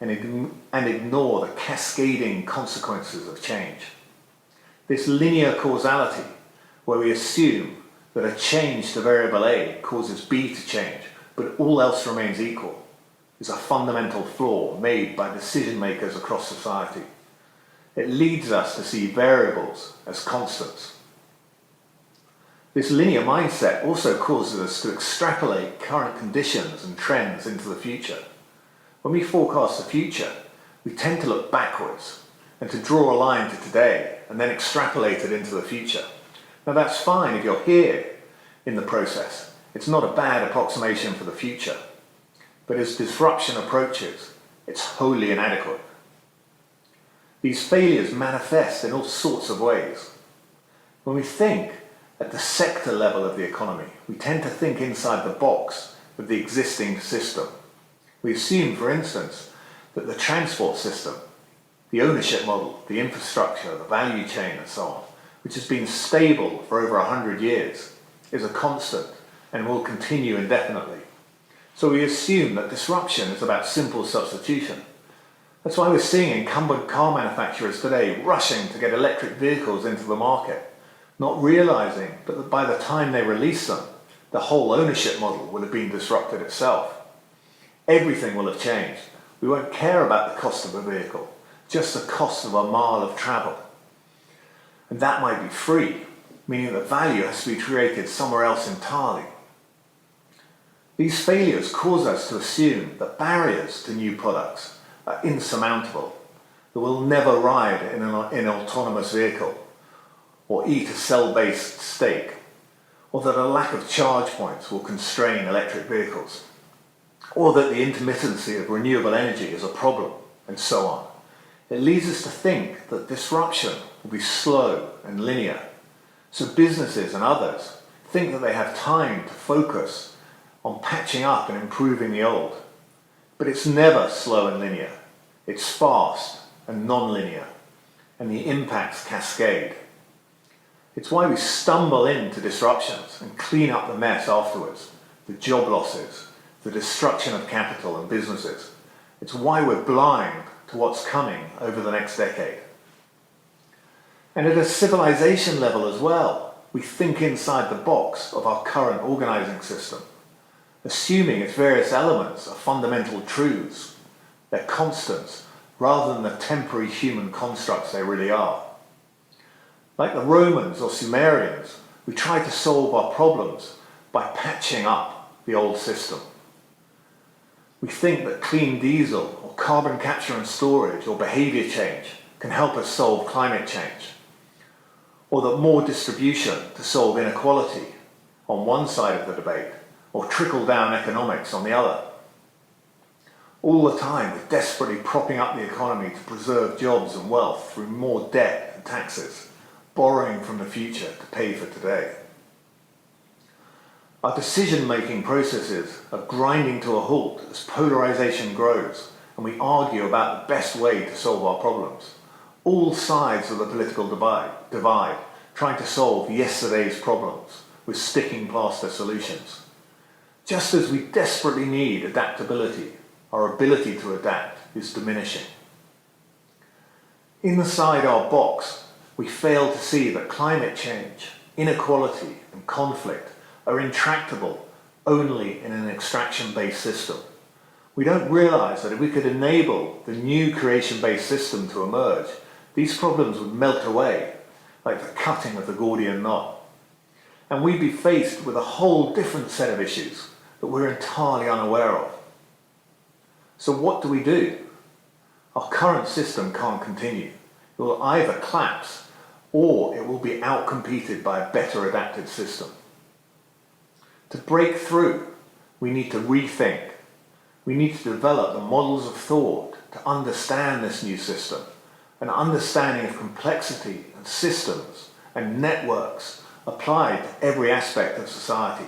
and ignore the cascading consequences of change. This linear causality, where we assume that a change to variable A causes B to change, but all else remains equal, is a fundamental flaw made by decision makers across society. It leads us to see variables as constants. This linear mindset also causes us to extrapolate current conditions and trends into the future. When we forecast the future, we tend to look backwards and to draw a line to today and then extrapolate it into the future. Now that's fine if you're here in the process. It's not a bad approximation for the future. But as disruption approaches, it's wholly inadequate. These failures manifest in all sorts of ways. When we think at the sector level of the economy, we tend to think inside the box of the existing system. We assume, for instance, that the transport system, the ownership model, the infrastructure, the value chain and so on, which has been stable for over 100 years, is a constant and will continue indefinitely. So we assume that disruption is about simple substitution. That's why we're seeing incumbent car manufacturers today rushing to get electric vehicles into the market, not realizing that by the time they release them, the whole ownership model will have been disrupted itself. Everything will have changed. We won't care about the cost of a vehicle, just the cost of a mile of travel. And that might be free, meaning that value has to be created somewhere else entirely. These failures cause us to assume that barriers to new products are insurmountable, that we'll never ride in an autonomous vehicle, or eat a cell-based steak, or that a lack of charge points will constrain electric vehicles, or that the intermittency of renewable energy is a problem, and so on. It leads us to think that disruption will be slow and linear, so businesses and others think that they have time to focus on patching up and improving the old. But it's never slow and linear. It's fast and non-linear, and the impacts cascade. It's why we stumble into disruptions and clean up the mess afterwards, the job losses, the destruction of capital and businesses. It's why we're blind to what's coming over the next decade. And at a civilization level as well, we think inside the box of our current organizing system, assuming its various elements are fundamental truths, they're constants, rather than the temporary human constructs they really are. Like the Romans or Sumerians, we try to solve our problems by patching up the old system. We think that clean diesel or carbon capture and storage or behavior change can help us solve climate change, or that more distribution to solve inequality on one side of the debate, or trickle-down economics on the other. All the time we're desperately propping up the economy to preserve jobs and wealth through more debt and taxes, borrowing from the future to pay for today. Our decision-making processes are grinding to a halt as polarization grows and we argue about the best way to solve our problems. All sides of the political divide trying to solve yesterday's problems with sticking plaster solutions. Just as we desperately need adaptability, our ability to adapt is diminishing. Inside our box, we fail to see that climate change, inequality, and conflict are intractable only in an extraction-based system. We don't realize that if we could enable the new creation-based system to emerge, these problems would melt away like the cutting of the Gordian knot. And we'd be faced with a whole different set of issues that we're entirely unaware of. So what do? Our current system can't continue. It will either collapse or it will be outcompeted by a better adapted system. To break through, we need to rethink. We need to develop the models of thought to understand this new system, an understanding of complexity and systems and networks applied to every aspect of society.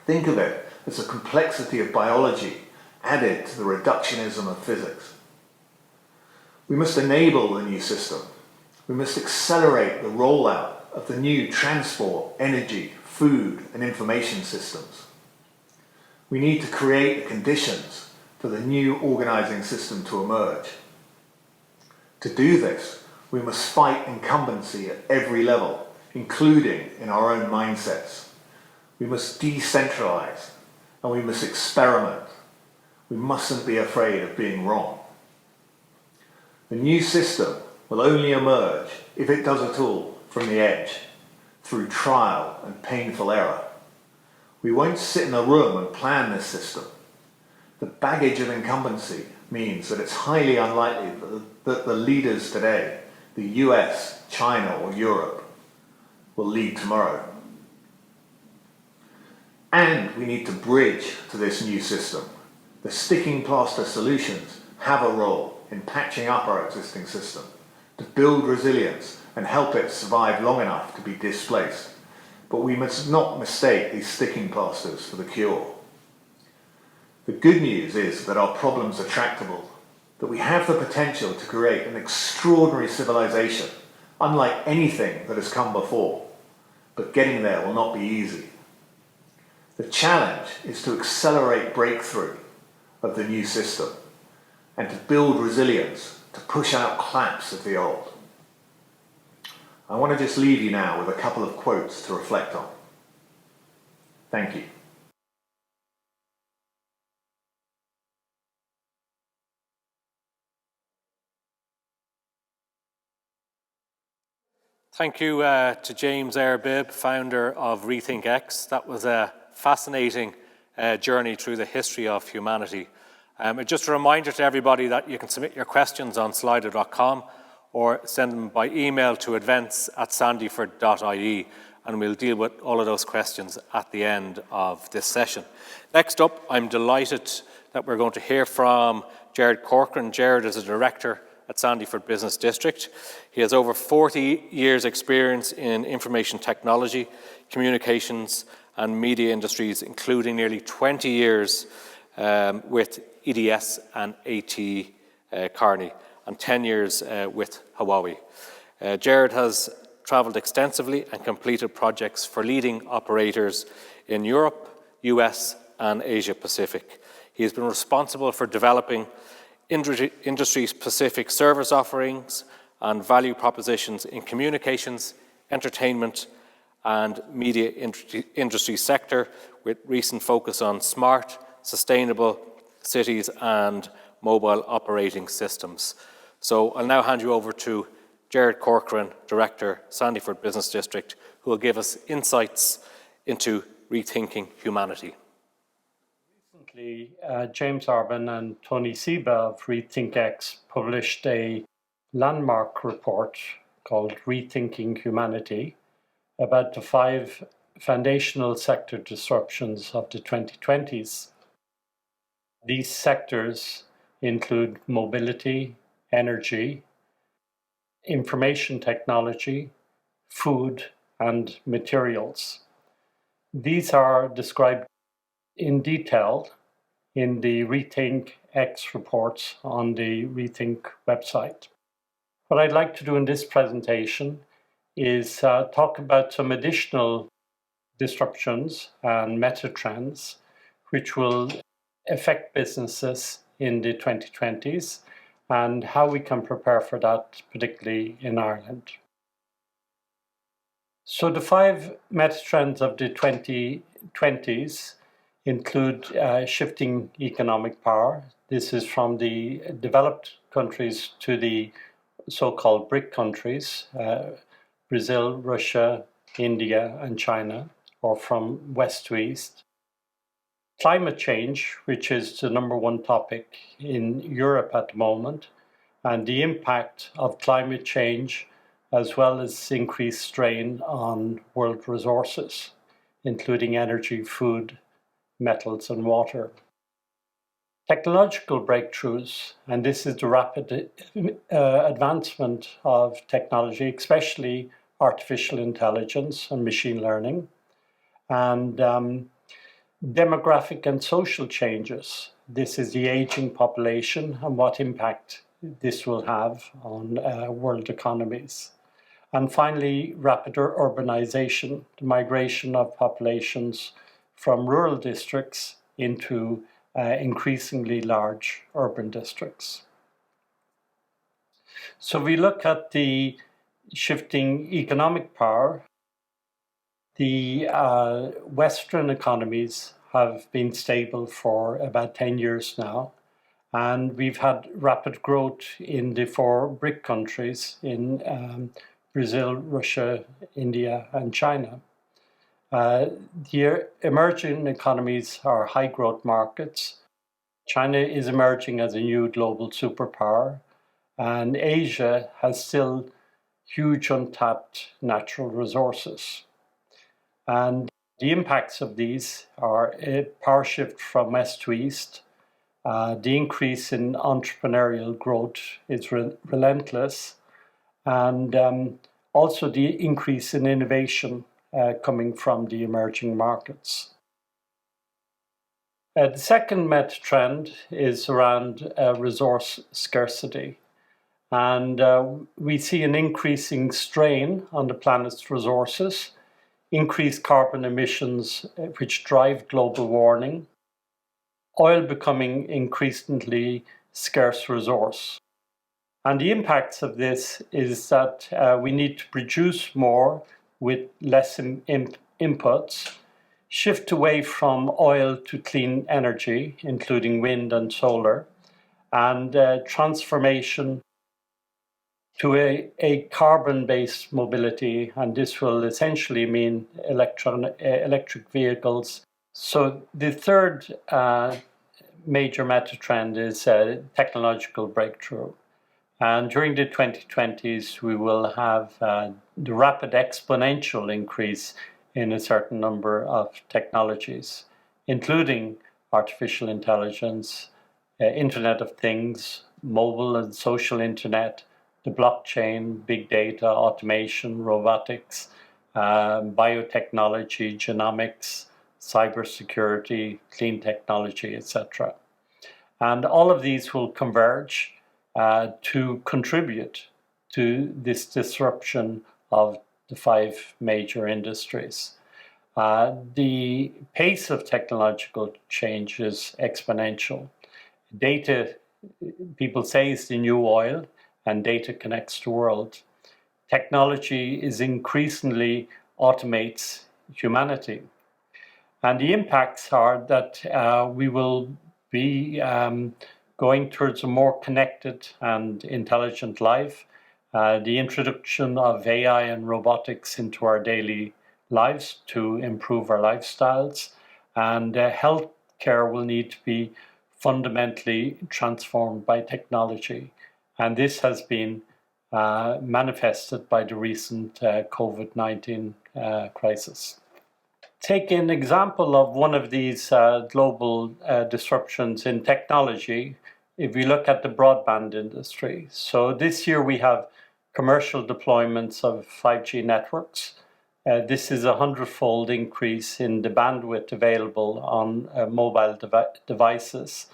Think of it as the complexity of biology added to the reductionism of physics. We must enable the new system. We must accelerate the rollout of the new transport, energy, food and information systems. We need to create the conditions for the new organising system to emerge. To do this, we must fight incumbency at every level, including in our own mindsets. We must decentralise and we must experiment. We mustn't be afraid of being wrong. The new system will only emerge, if it does at all, from the edge, through trial and painful error. We won't sit in a room and plan this system. The baggage of incumbency means that it's highly unlikely that the leaders today, the US, China or Europe, will lead tomorrow. And we need to bridge to this new system. The sticking plaster solutions have a role in patching up our existing system, to build resilience and help it survive long enough to be displaced. But we must not mistake these sticking plasters for the cure. The good news is that our problems are tractable, that we have the potential to create an extraordinary civilization, unlike anything that has come before. But getting there will not be easy. The challenge is to accelerate breakthrough of the new system and to build resilience to push out collapse of the old. I want to just leave you now with a couple of quotes to reflect on. Thank you. Thank you to James Arbib, founder of RethinkX. That was a fascinating journey through the history of humanity. Just a reminder to everybody that you can submit your questions on slido.com or send them by email to events@sandyford.ie, and we'll deal with all of those questions at the end of this session. Next up, I'm delighted that we're going to hear from Gerard Corcoran. Gerard is a director at Sandyford Business District. He has over 40 years' experience in information technology, communications and media industries, including nearly 20 years with EDS and AT Kearney and 10 years with Huawei. Gerard has travelled extensively and completed projects for leading operators in Europe, US and Asia Pacific. He has been responsible for developing industry-specific service offerings and value propositions in communications, entertainment and media industry sector, with recent focus on smart, sustainable cities and mobile operating systems. So I'll now hand you over to Gerard Corcoran, Director, Sandyford Business District, who will give us insights into rethinking humanity. Recently, James Arbib and Tony Seba of RethinkX published a landmark report called Rethinking Humanity about the 5 foundational sector disruptions of the 2020s. These sectors include mobility, energy, information technology, food, and materials. These are described in detail in the RethinkX reports on the Rethink website. What I'd like to do in this presentation is talk about some additional disruptions and meta trends which will affect businesses in the 2020s and how we can prepare for that, particularly in Ireland. So the 5 meta trends of the 2020s include shifting economic power. This is from the developed countries to the so-called BRIC countries, Brazil, Russia, India, and China, or from west to east. climate change, which is the number one topic in Europe at the moment, and the impact of climate change, as well as increased strain on world resources, including energy, food, metals, and water. Technological breakthroughs, and this is the rapid advancement of technology, especially artificial intelligence and machine learning, and demographic and social changes. This is the aging population and what impact this will have on world economies. And finally, rapid urbanization, the migration of populations from rural districts into increasingly large urban districts. So we look at the shifting economic power. The Western economies have been stable for about 10 years now, and we've had rapid growth in the 4 BRIC countries in Brazil, Russia, India, and China. The emerging economies are high growth markets. China is emerging as a new global superpower, and Asia has still huge untapped natural resources. And the impacts of these are a power shift from west to east. The increase in entrepreneurial growth is relentless, and also the increase in innovation coming from the emerging markets. The second meta trend is around resource scarcity. And we see an increasing strain on the planet's resources, increased carbon emissions, which drive global warming, oil becoming increasingly scarce resource. And the impacts of this is that we need to produce more with less inputs, shift away from oil to clean energy, including wind and solar, and transformation to a carbon-based mobility, and this will essentially mean electric vehicles. So the third major meta trend is technological breakthrough. And during the 2020s, we will have the rapid exponential increase in a certain number of technologies, including artificial intelligence, Internet of Things, mobile and social internet, the blockchain, big data, automation, robotics, biotechnology, genomics, cybersecurity, clean technology, etc. And all of these will converge to contribute to this disruption of the 5 major industries. The pace of technological change is exponential. Data, people say, is the new oil, and data connects the world. Technology is increasingly automates humanity. And the impacts are that we will be going towards a more connected and intelligent life, the introduction of AI and robotics into our daily lives to improve our lifestyles, and healthcare will need to be fundamentally transformed by technology. And this has been manifested by the recent COVID-19 crisis. Take an example of one of these global disruptions in technology. If we look at the broadband industry, so this year we have commercial deployments of 5G networks. This is a 100-fold increase in the bandwidth available on mobile devices.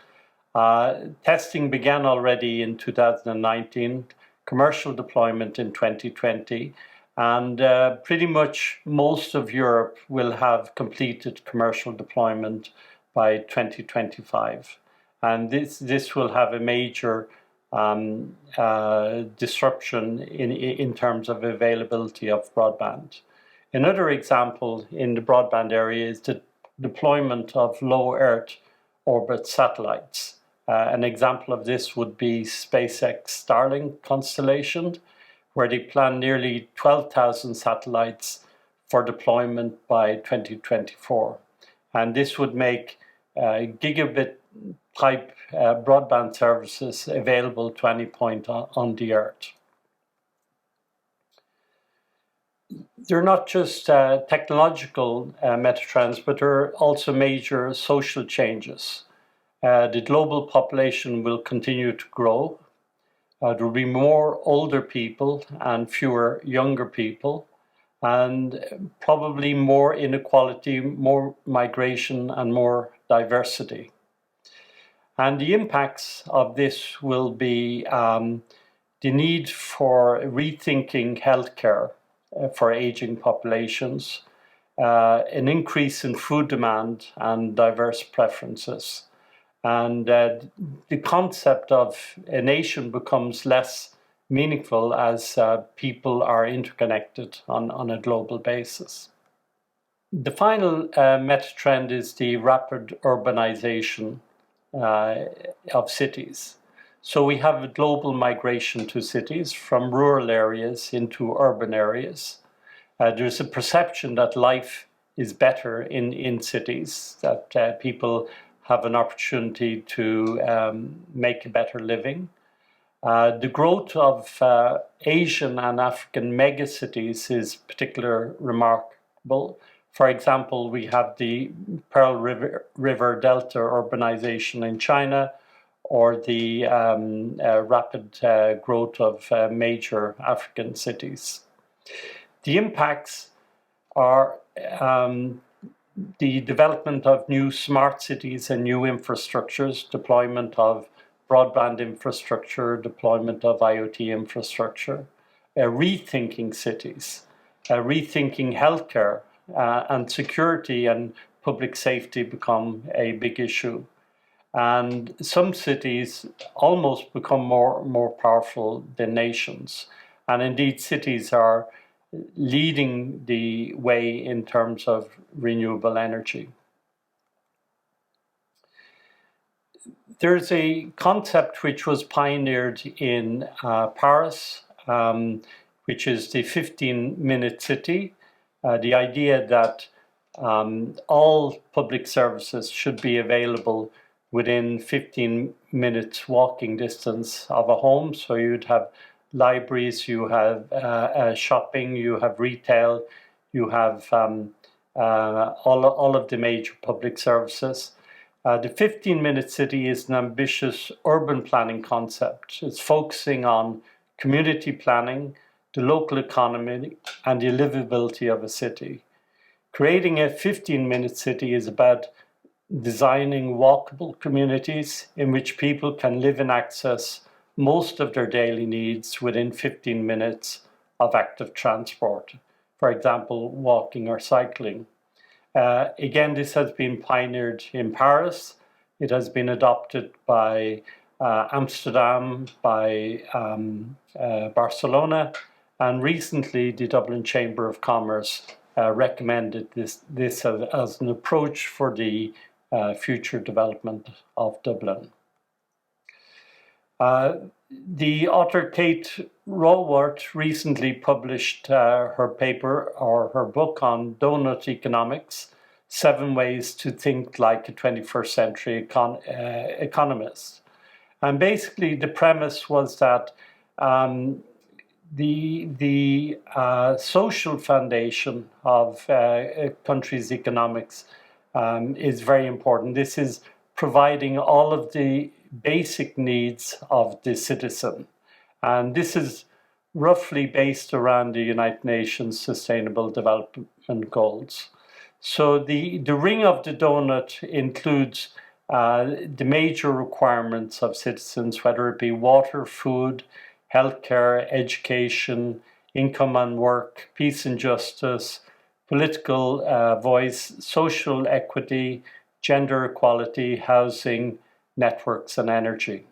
Testing began already in 2019, commercial deployment in 2020, and pretty much most of Europe will have completed commercial deployment by 2025. And this will have a major disruption in terms of availability of broadband. Another example in the broadband area is the deployment of low Earth orbit satellites. An example of this would be SpaceX Starlink constellation, where they plan nearly 12,000 satellites for deployment by 2024. And this would make gigabit type broadband services available to any point on the earth. They're not just technological metatrends, but they're also major social changes. The global population will continue to grow. There will be more older people and fewer younger people, and probably more inequality, more migration, and more diversity. And the impacts of this will be the need for rethinking healthcare for aging populations, an increase in food demand and diverse preferences. And the concept of a nation becomes less meaningful as people are interconnected on a global basis. The final meta-trend is the rapid urbanization of cities. So we have a global migration to cities from rural areas into urban areas. There's a perception that life is better in cities, that people have an opportunity to make a better living. The growth of Asian and African megacities is particularly remarkable. For example, we have the Pearl River Delta urbanization in China, or the rapid growth of major African cities. The impacts are the development of new smart cities and new infrastructures, deployment of broadband infrastructure, deployment of IoT infrastructure, rethinking cities, rethinking healthcare, and security and public safety become a big issue. And some cities almost become more powerful than nations. And indeed, cities are leading the way in terms of renewable energy. There's a concept which was pioneered in Paris, which is the 15-minute city. The idea that all public services should be available within 15 minutes walking distance of a home. So you'd have libraries, you have shopping, you have retail, you have all of the major public services. The 15-minute city is an ambitious urban planning concept. It's focusing on community planning, the local economy, and the livability of a city. Creating a 15-minute city is about designing walkable communities in which people can live and access most of their daily needs within 15 minutes of active transport, for example, walking or cycling. Again, this has been pioneered in Paris. It has been adopted by Amsterdam, by Barcelona, and recently the Dublin Chamber of Commerce recommended this as an approach for the future development of Dublin. The author Kate Raworth recently published her paper or her book on donut economics, 7 Ways to Think Like a 21st Century Economist. And basically the premise was that the social foundation of a country's economics is very important. This is providing all of the basic needs of the citizen. And this is roughly based around the United Nations Sustainable Development Goals. So the ring of the donut includes the major requirements of citizens, whether it be water, food, healthcare, education, income and work, peace and justice, political voice, social equity, gender equality, housing, networks, and energy.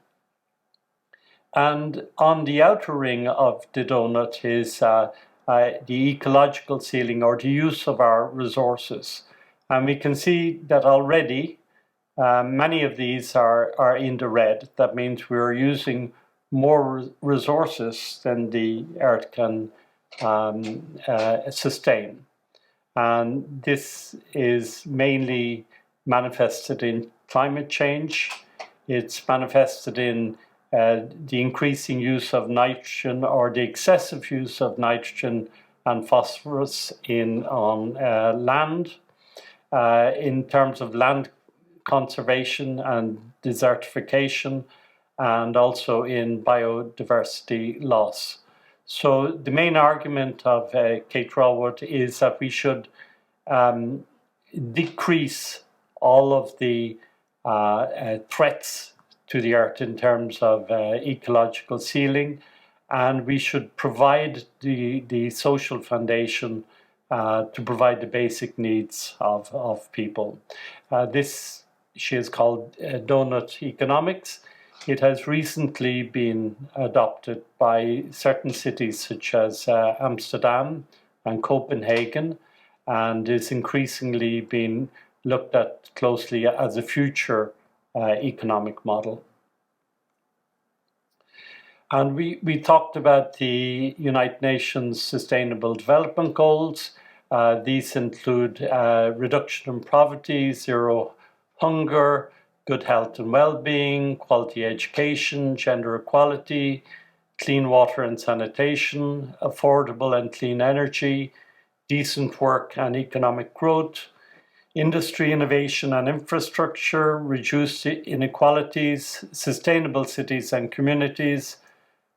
And on the outer ring of the donut is the ecological ceiling, or the use of our resources. And we can see that already many of these are in the red. That means we're using more resources than the earth can sustain. And this is mainly manifested in climate change. It's manifested in the increasing use of nitrogen, or the excessive use of nitrogen and phosphorus on land, in terms of land conservation and desertification, and also in biodiversity loss. So the main argument of Kate Rawood is that we should decrease all of the threats to the earth in terms of ecological sealing, and we should provide the social foundation to provide the basic needs of people. This she has called donut economics. It has recently been adopted by certain cities such as Amsterdam and Copenhagen, and is increasingly being looked at closely as a future economic model. And we talked about the United Nations Sustainable Development Goals. These include reduction in poverty, zero hunger, good health and well-being, quality education, gender equality, clean water and sanitation, affordable and clean energy, decent work and economic growth, industry, innovation and infrastructure, reduced inequalities, sustainable cities and communities,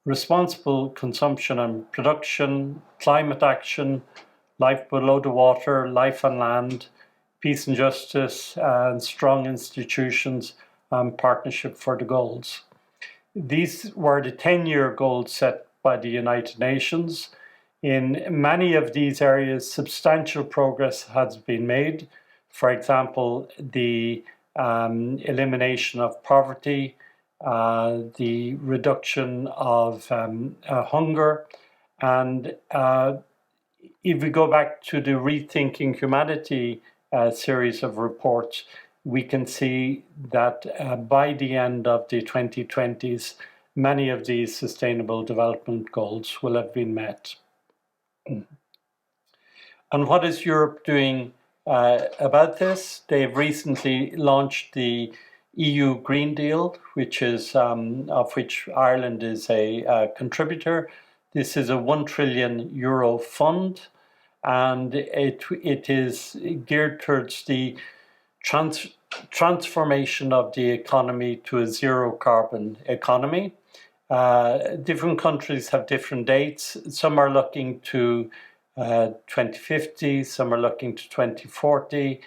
responsible consumption and production, climate action, life below the water, life on land, peace and justice, and strong institutions, and partnership for the goals. These were the 10-year goals set by the United Nations. In many of these areas, substantial progress has been made. For example, the elimination of poverty, the reduction of hunger, and if we go back to the Rethinking Humanity series of reports, we can see that by the end of the 2020s, many of these sustainable development goals will have been met. And what is Europe doing about this? They've recently launched the EU Green Deal, which is of which Ireland is a contributor. This is a €1 trillion fund, and it is geared towards the transformation of the economy to a zero carbon economy. Different countries have different dates. Some are looking to 2050, some are looking to 2040.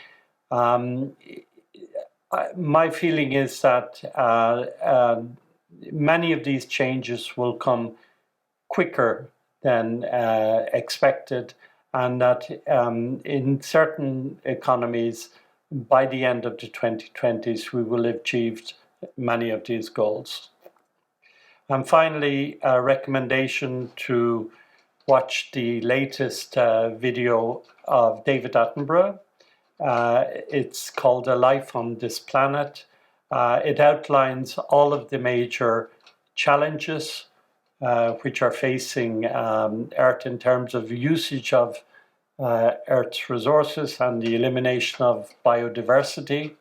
My feeling is that many of these changes will come quicker than expected, and that in certain economies, by the end of the 2020s, we will have achieved many of these goals. And finally, a recommendation to watch the latest video of David Attenborough. It's called A Life on This Planet. It outlines all of the major challenges which are facing Earth in terms of usage of Earth's resources and the elimination of biodiversity.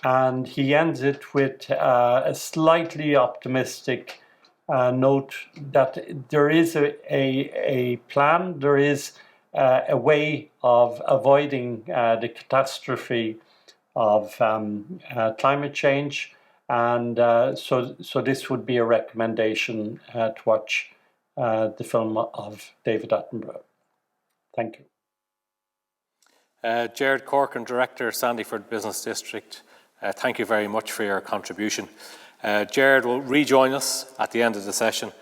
And he ends it with a slightly optimistic note that there is a plan, there is a way of avoiding the catastrophe of climate change. And so this would be a recommendation to watch the film of David Attenborough. Thank you. Gerard Corcoran, Director, Sandyford Business District, thank you very much for your contribution. Gerard will rejoin us at the end of the session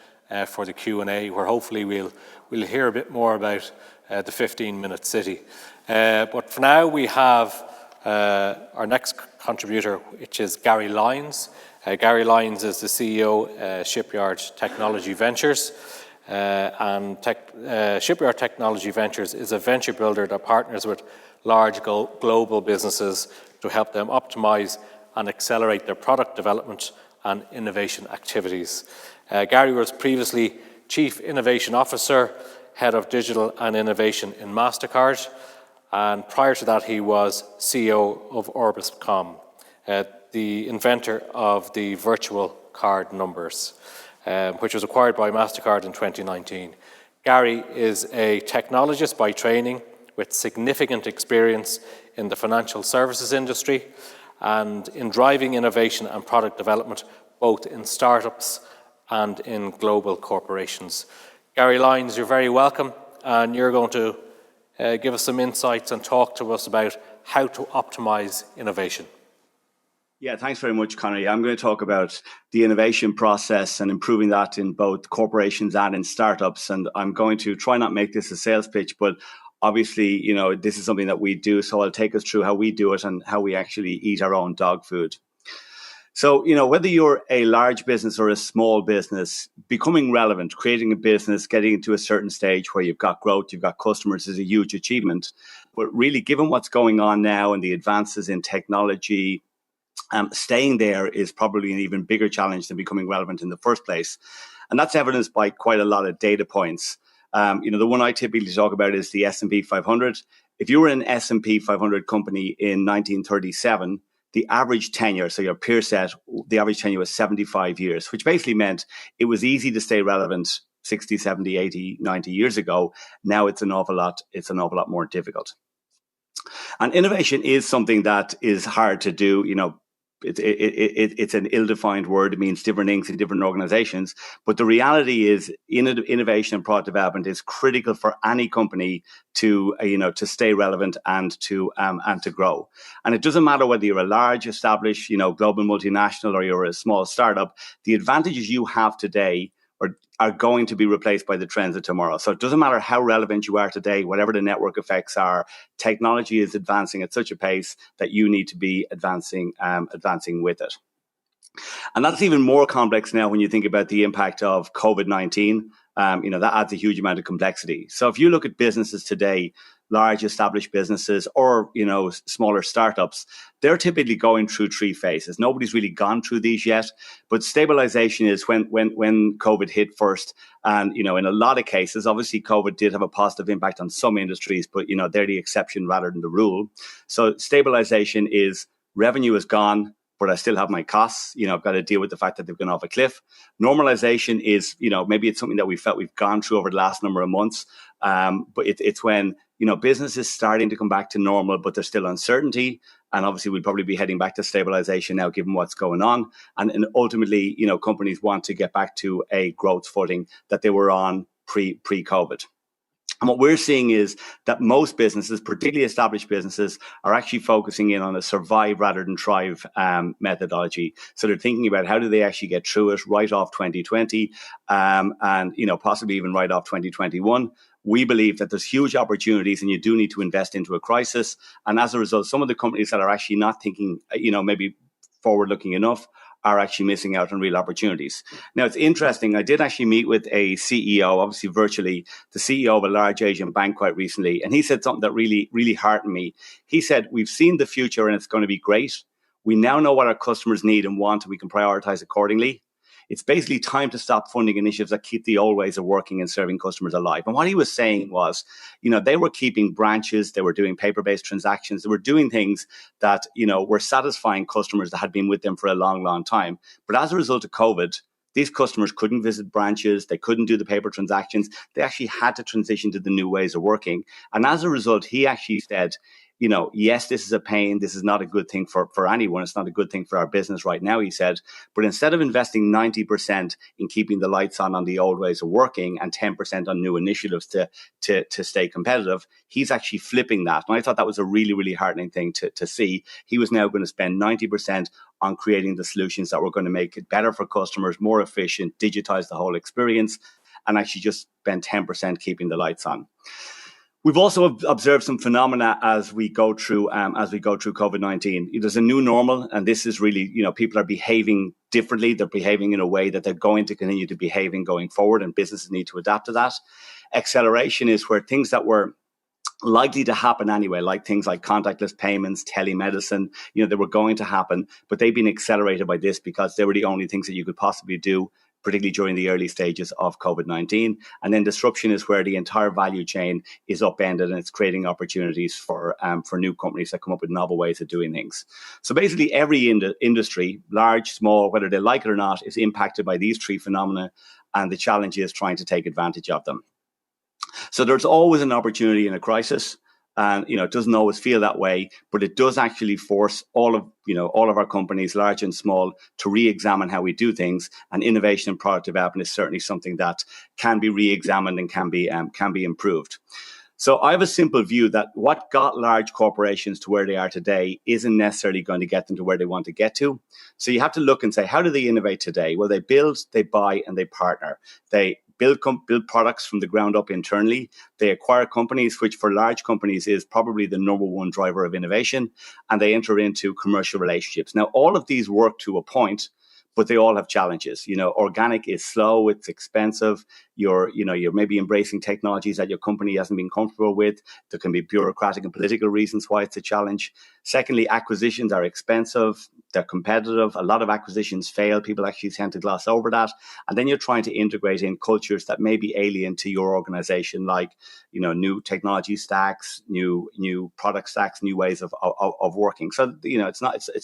for the Q&A, where hopefully we'll hear a bit more about the 15-minute city. But for now, we have our next contributor, which is Gary Lyons. Gary Lyons is the CEO, Shipyard Technology Ventures. Shipyard Technology Ventures is a venture builder that partners with large global businesses to help them optimize and accelerate their product development and innovation activities. Gary was previously Chief Innovation Officer, Head of Digital and Innovation in MasterCard, And prior to that, he was CEO of Arbib, the inventor of the virtual card numbers, which was acquired by MasterCard in 2019. Gary is a technologist by training with significant experience in the financial services industry and in driving innovation and product development, both in startups and in global corporations. Gary Lyons, you're very welcome, and you're going to give us some insights and talk to us about how to optimize innovation. Yeah, thanks very much, Connie. I'm going to talk about the innovation process and improving that in both corporations and in startups. And I'm going to try not make this a sales pitch, but obviously, this is something that we do. So I'll take us through how we do it and how we actually eat our own dog food. So, whether you're a large business or a small business, becoming relevant, creating a business, getting into a certain stage where you've got growth, you've got customers is a huge achievement. But really, given what's going on now and the advances in technology, staying there is probably an even bigger challenge than becoming relevant in the first place. And that's evidenced by quite a lot of data points. The one I typically talk about is the S&P 500. If you were an S&P 500 company in 1937, the average tenure, so your peer set, the average tenure was 75 years, which basically meant it was easy to stay relevant 60, 70, 80, 90 years ago. Now it's an awful lot more difficult. And innovation is something that is hard to do. It's an ill-defined word. It means different things in different organizations. But the reality is, innovation and product development is critical for any company to stay relevant and to grow. And it doesn't matter whether you're a large, established, global multinational, or you're a small startup. The advantages you have today are going to be replaced by the trends of tomorrow. So it doesn't matter how relevant you are today, whatever the network effects are, technology is advancing at such a pace that you need to be advancing with it. And that's even more complex now when you think about the impact of COVID-19. That adds a huge amount of complexity. So if you look at businesses today, large established businesses or, smaller startups, they're typically going through three phases. Nobody's really gone through these yet, but stabilization is when COVID hit first. And, in a lot of cases, obviously COVID did have a positive impact on some industries, but, they're the exception rather than the rule. So stabilization is revenue is gone, but I still have my costs. I've got to deal with the fact that they've gone off a cliff. Normalization is, maybe it's something that we felt we've gone through over the last number of months. But it's when, business is starting to come back to normal, but there's still uncertainty. And obviously we'll probably be heading back to stabilization now, given what's going on. And ultimately, companies want to get back to a growth footing that they were on pre-COVID. And what we're seeing is that most businesses, particularly established businesses, are actually focusing in on a survive rather than thrive methodology. So they're thinking about how do they actually get through it, write off 2020, and possibly even write off 2021. We believe that there's huge opportunities and you do need to invest into a crisis. And as a result, some of the companies that are actually not thinking, maybe forward-looking enough, are actually missing out on real opportunities. Now, it's interesting. I did actually meet with a CEO, obviously virtually, the CEO of a large Asian bank quite recently. And he said something that really, really heartened me. He said, we've seen the future and it's going to be great. We now know what our customers need and want, and we can prioritize accordingly. It's basically time to stop funding initiatives that keep the old ways of working and serving customers alive. And what he was saying was, they were keeping branches, they were doing paper-based transactions, they were doing things that, were satisfying customers that had been with them for a long, long time. But as a result of COVID, these customers couldn't visit branches, they couldn't do the paper transactions, they actually had to transition to the new ways of working. And as a result, he actually said, yes, this is a pain. This is not a good thing for anyone. It's not a good thing for our business right now, he said. But instead of investing 90% in keeping the lights on the old ways of working and 10% on new initiatives to stay competitive, he's actually flipping that. And I thought that was a really, really heartening thing to see. He was now going to spend 90% on creating the solutions that were going to make it better for customers, more efficient, digitize the whole experience, and actually just spend 10% keeping the lights on. We've also observed some phenomena as we go through COVID-19. There's a new normal, and this is really, people are behaving differently. They're behaving in a way that they're going to continue to behaving going forward, and businesses need to adapt to that. Acceleration is where things that were likely to happen anyway, like things like contactless payments, telemedicine, they were going to happen, but they've been accelerated by this because they were the only things that you could possibly do particularly during the early stages of COVID-19. And then disruption is where the entire value chain is upended, and it's creating opportunities for new companies that come up with novel ways of doing things. So basically every industry, large, small, whether they like it or not, is impacted by these three phenomena, and the challenge is trying to take advantage of them. So there's always an opportunity in a crisis. And it doesn't always feel that way, but it does actually force all of our companies, large and small, to re-examine how we do things. And innovation and product development is certainly something that can be re-examined and can be improved. So I have a simple view that what got large corporations to where they are today isn't necessarily going to get them to where they want to get to. So you have to look and say, how do they innovate today? Well, they build, they buy, and they partner. They build products from the ground up internally. They acquire companies, which for large companies is probably the number one driver of innovation, and they enter into commercial relationships. Now, all of these work to a point, but they all have challenges. Organic is slow, it's expensive. You're maybe embracing technologies that your company hasn't been comfortable with. There can be bureaucratic and political reasons why it's a challenge. Secondly, acquisitions are expensive. They're competitive. A lot of acquisitions fail. People actually tend to gloss over that. And then you're trying to integrate in cultures that may be alien to your organization, like, new technology stacks, new product stacks, new ways of working. So, it's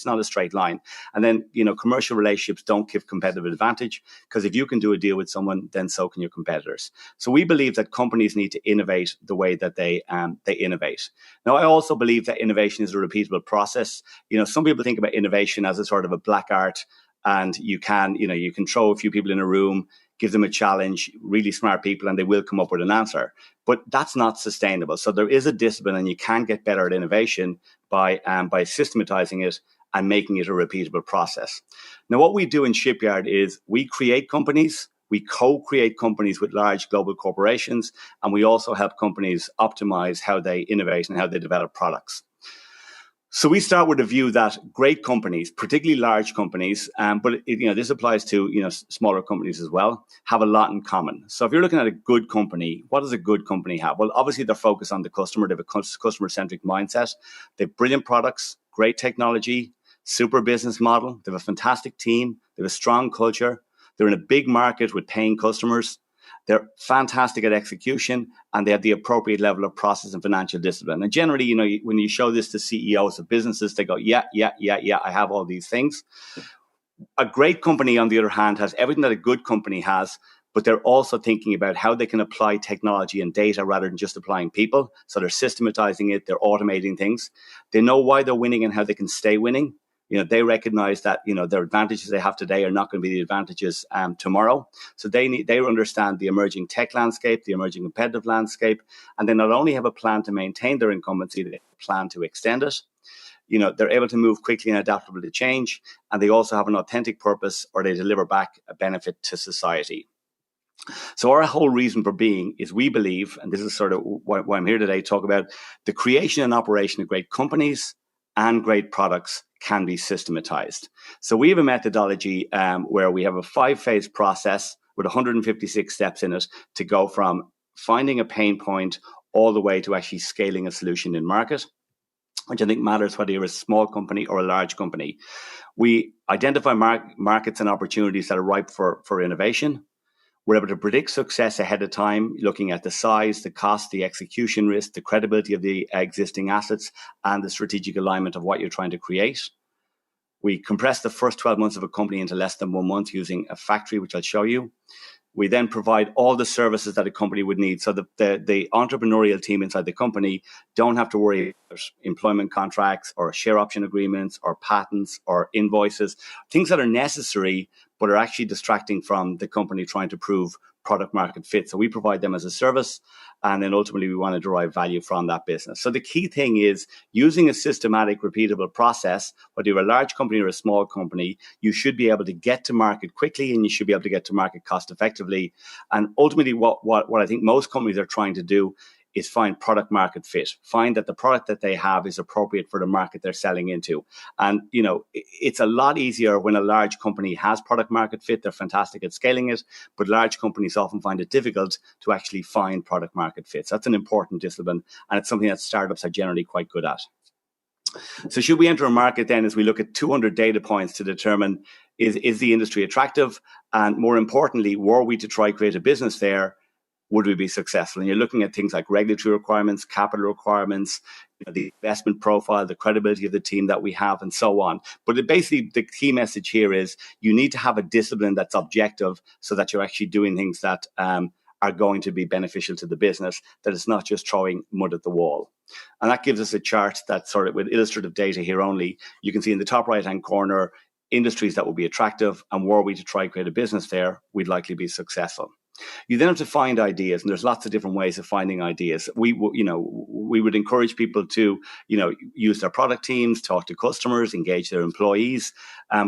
not a straight line. And then, commercial relationships don't give competitive advantage, because if you can do a deal with someone, then so can your competitors. So we believe that companies need to innovate the way that they innovate. Now, I also believe that innovation is a repeatable process. Some people think about innovation as a sort of a black art, and you can throw a few people in a room, give them a challenge, really smart people, and they will come up with an answer. But that's not sustainable. So there is a discipline, and you can get better at innovation by systematizing it and making it a repeatable process. Now, what we do in Shipyard is we create companies. We co-create companies with large global corporations, and we also help companies optimize how they innovate and how they develop products. So we start with a view that great companies, particularly large companies, but this applies to smaller companies as well, have a lot in common. So if you're looking at a good company, what does a good company have? Well, obviously they're focused on the customer. They have a customer-centric mindset. They have brilliant products, great technology, super business model. They have a fantastic team. They have a strong culture. They're in a big market with paying customers. They're fantastic at execution, and they have the appropriate level of process and financial discipline. And generally, when you show this to CEOs of businesses, they go, yeah, I have all these things. A great company, on the other hand, has everything that a good company has, but they're also thinking about how they can apply technology and data rather than just applying people. So they're systematizing it, they're automating things. They know why they're winning and how they can stay winning. They recognize that, their advantages they have today are not going to be the advantages tomorrow. So they understand the emerging tech landscape, the emerging competitive landscape, and they not only have a plan to maintain their incumbency, they plan to extend it. They're able to move quickly and adaptable to change, and they also have an authentic purpose, or they deliver back a benefit to society. So our whole reason for being is we believe, and this is sort of why I'm here today, talk about the creation and operation of great companies and great products can be systematized. So we have a methodology where we have a 5-phase process with 156 steps in it to go from finding a pain point all the way to actually scaling a solution in market, which I think matters whether you're a small company or a large company. We identify markets and opportunities that are ripe for innovation. We're able to predict success ahead of time, looking at the size, the cost, the execution risk, the credibility of the existing assets, and the strategic alignment of what you're trying to create. We compress the first 12 months of a company into less than 1 month using a factory, which I'll show you. We then provide all the services that a company would need. So the entrepreneurial team inside the company don't have to worry about employment contracts or share option agreements or patents or invoices, things that are necessary but are actually distracting from the company trying to prove product market fit. So we provide them as a service, and then ultimately we want to derive value from that business. So the key thing is using a systematic, repeatable process. Whether you're a large company or a small company, you should be able to get to market quickly, and you should be able to get to market cost effectively. And ultimately what I think most companies are trying to do is find product market fit, find that the product that they have is appropriate for the market they're selling into. And, it's a lot easier when a large company has product market fit. They're fantastic at scaling it, but large companies often find it difficult to actually find product market fit. So that's an important discipline, and it's something that startups are generally quite good at. So should we enter a market then as we look at 200 data points to determine is the industry attractive? And more importantly, were we to try create a business there, would we be successful? And you're looking at things like regulatory requirements, capital requirements, the investment profile, the credibility of the team that we have, and so on. But basically, the key message here is you need to have a discipline that's objective so that you're actually doing things that are going to be beneficial to the business, that it's not just throwing mud at the wall. And that gives us a chart that's sort of with illustrative data here only. You can see in the top right-hand corner, industries that will be attractive, and were we to try create a business there, we'd likely be successful. You then have to find ideas, and there's lots of different ways of finding ideas. We would encourage people to, use their product teams, talk to customers, engage their employees.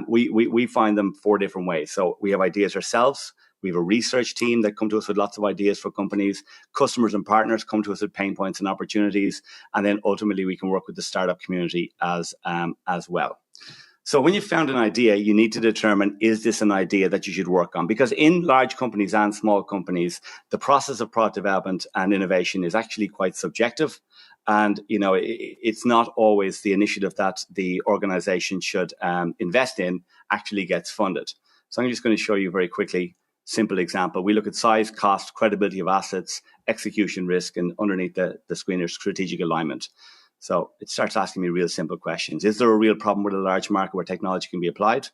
We find them 4 different ways. So we have ideas ourselves. We have a research team that come to us with lots of ideas for companies. Customers and partners come to us with pain points and opportunities, and then ultimately we can work with the startup community as well. So when you've found an idea, you need to determine, is this an idea that you should work on? Because in large companies and small companies, the process of product development and innovation is actually quite subjective. And, it's not always the initiative that the organization should invest in actually gets funded. So I'm just going to show you very quickly, simple example. We look at size, cost, credibility of assets, execution risk, and underneath the screen is strategic alignment. So it starts asking me real simple questions. Is there a real problem with a large market where technology can be applied?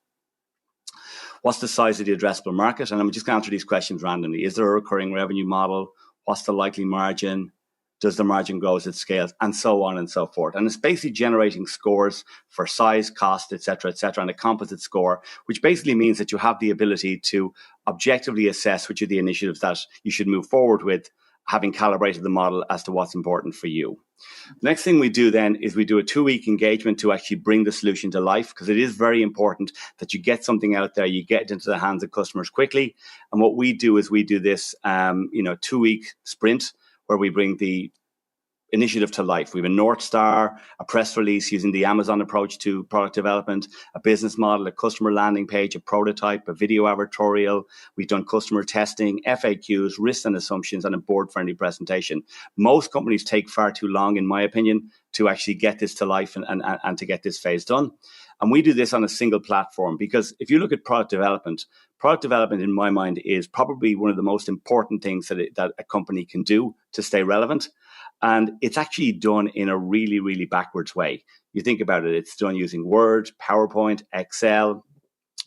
What's the size of the addressable market? And I'm just going to answer these questions randomly. Is there a recurring revenue model? What's the likely margin? Does the margin grow as it scales? And so on and so forth. And it's basically generating scores for size, cost, et cetera, and a composite score, which basically means that you have the ability to objectively assess which are the initiatives that you should move forward with, having calibrated the model as to what's important for you. The next thing we do then is we do a 2-week engagement to actually bring the solution to life, because it is very important that you get something out there, you get it into the hands of customers quickly. And what we do is we do this 2-week sprint where we bring the initiative to life. We have a North Star, a press release using the Amazon approach to product development, a business model, a customer landing page, a prototype, a video advertorial. We've done customer testing, FAQs, risks and assumptions, and a board-friendly presentation. Most companies take far too long, in my opinion, to actually get this to life and to get this phase done. And we do this on a single platform, because if you look at product development in my mind is probably one of the most important things that a company can do to stay relevant. And it's actually done in a really, really backwards way. You think about it, it's done using Word, PowerPoint, Excel,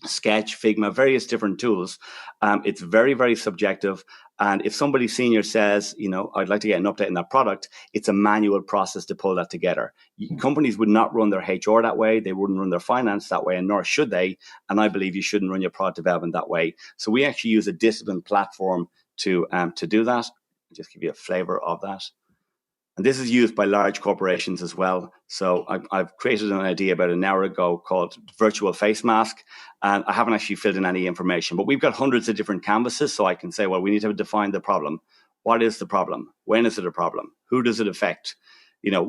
Sketch, Figma, various different tools. It's very, very subjective. And if somebody senior says, I'd like to get an update on that product, it's a manual process to pull that together. Companies would not run their HR that way. They wouldn't run their finance that way, and nor should they. And I believe you shouldn't run your product development that way. So we actually use a disciplined platform to do that. I'll just give you a flavor of that. And this is used by large corporations as well. So I've created an idea about an hour ago called virtual face mask. And I haven't actually filled in any information, but we've got hundreds of different canvases. So I can say, well, we need to define the problem. What is the problem? When is it a problem? Who does it affect?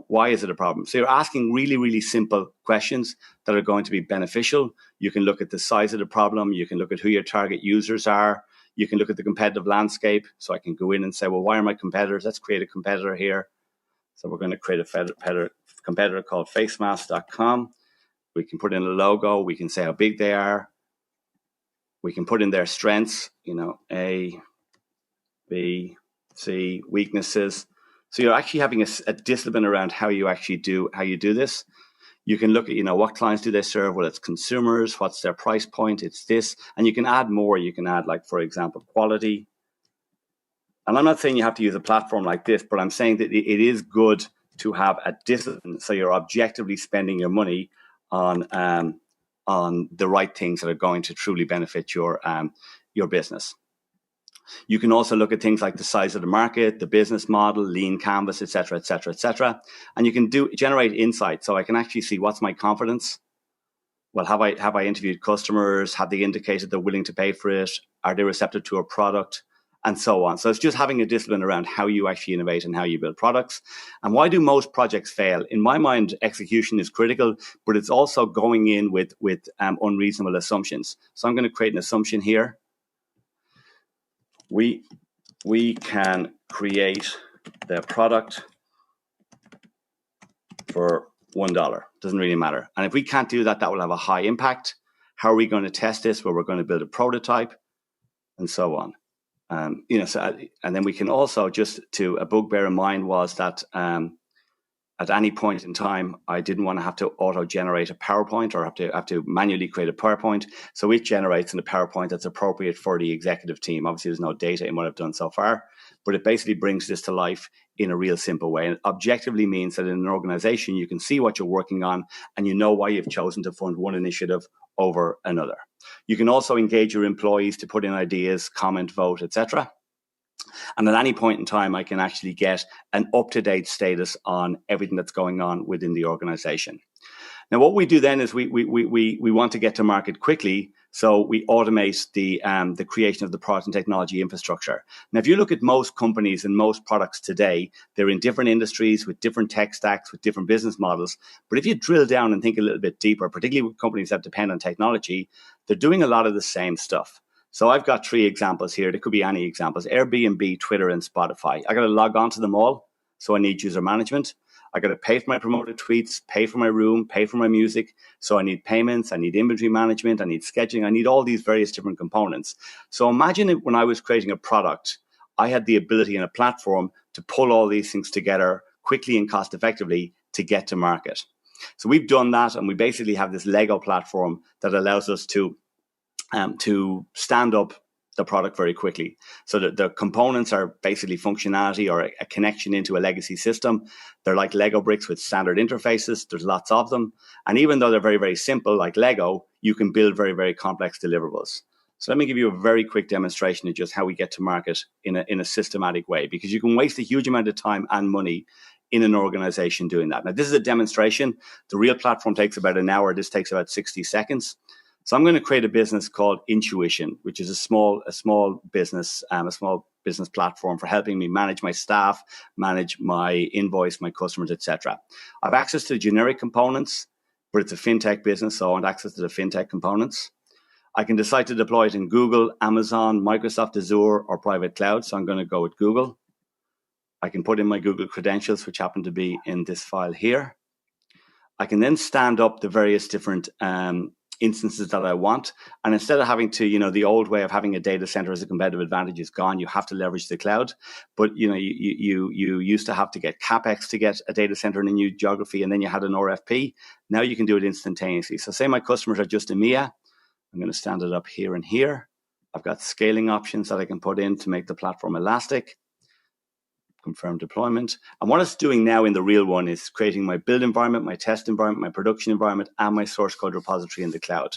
Why is it a problem? So you're asking really, really simple questions that are going to be beneficial. You can look at the size of the problem. You can look at who your target users are. You can look at the competitive landscape. So I can go in and say, well, why are my competitors? Let's create a competitor here. So we're going to create a competitor called facemask.com. We can put in a logo. We can say how big they are. We can put in their strengths, A, B, C, weaknesses. So you're actually having a discipline around how you do this. You can look at, what clients do they serve? Well, it's consumers. What's their price point? It's this. And you can add more. You can add, like, for example, quality. And I'm not saying you have to use a platform like this, but I'm saying that it is good to have a discipline, so you're objectively spending your money on the right things that are going to truly benefit your business. You can also look at things like the size of the market, the business model, lean canvas, et cetera, and you can generate insight. So I can actually see, what's my confidence? Well, have I interviewed customers? Have they indicated they're willing to pay for it? Are they receptive to a product? And so on. So it's just having a discipline around how you actually innovate and how you build products. And why do most projects fail? In my mind, execution is critical, but it's also going in with unreasonable assumptions. So I'm going to create an assumption here. We can create the product for $1. Doesn't really matter. And if we can't do that, that will have a high impact. How are we going to test this? Well, we're going to build a prototype and so on. And then we can also, just to a bugbear in mind was that at any point in time, I didn't want to have to auto-generate a PowerPoint or have to manually create a PowerPoint. So it generates in a PowerPoint that's appropriate for the executive team. Obviously, there's no data in what I've done so far, but it basically brings this to life in a real simple way. And it objectively means that in an organization, you can see what you're working on and you know why you've chosen to fund one initiative over another. You can also engage your employees to put in ideas, comment, vote, etc. And at any point in time, I can actually get an up-to-date status on everything that's going on within the organization. Now, what we do then is we want to get to market quickly, so we automate the creation of the product and technology infrastructure. Now, if you look at most companies and most products today, they're in different industries with different tech stacks, with different business models. But if you drill down and think a little bit deeper, particularly with companies that depend on technology, they're doing a lot of the same stuff. So I've got 3 examples here. There could be any examples: Airbnb, Twitter, and Spotify. I got to log on to them all, so I need user management. I got to pay for my promoted tweets, pay for my room, pay for my music. So I need payments, I need inventory management, I need scheduling, I need all these various different components. So imagine it, when I was creating a product, I had the ability in a platform to pull all these things together quickly and cost effectively to get to market. So we've done that, and we basically have this Lego platform that allows us to stand up the product very quickly. So the components are basically functionality or a connection into a legacy system. They're like Lego bricks with standard interfaces. There's lots of them. And even though they're very, very simple, like Lego, you can build very, very complex deliverables. So let me give you a very quick demonstration of just how we get to market in a systematic way, because you can waste a huge amount of time and money in an organization doing that. Now, this is a demonstration. The real platform takes about an hour. This takes about 60 seconds. So I'm going to create a business called Intuition, which is a small business platform for helping me manage my staff, manage my invoice, my customers, etc. I have access to generic components, but it's a fintech business, so I want access to the fintech components. I can decide to deploy it in Google, Amazon, Microsoft Azure, or private cloud. So I'm going to go with Google. I can put in my Google credentials, which happen to be in this file here. I can then stand up the various different instances that I want. And instead of having to, the old way of having a data center as a competitive advantage is gone. You have to leverage the cloud. But, you used to have to get CapEx to get a data center in a new geography, and then you had an RFP. Now you can do it instantaneously. So say my customers are just EMEA. I'm going to stand it up here and here. I've got scaling options that I can put in to make the platform elastic. Confirm deployment. And what it's doing now in the real one is creating my build environment, my test environment, my production environment, and my source code repository in the cloud.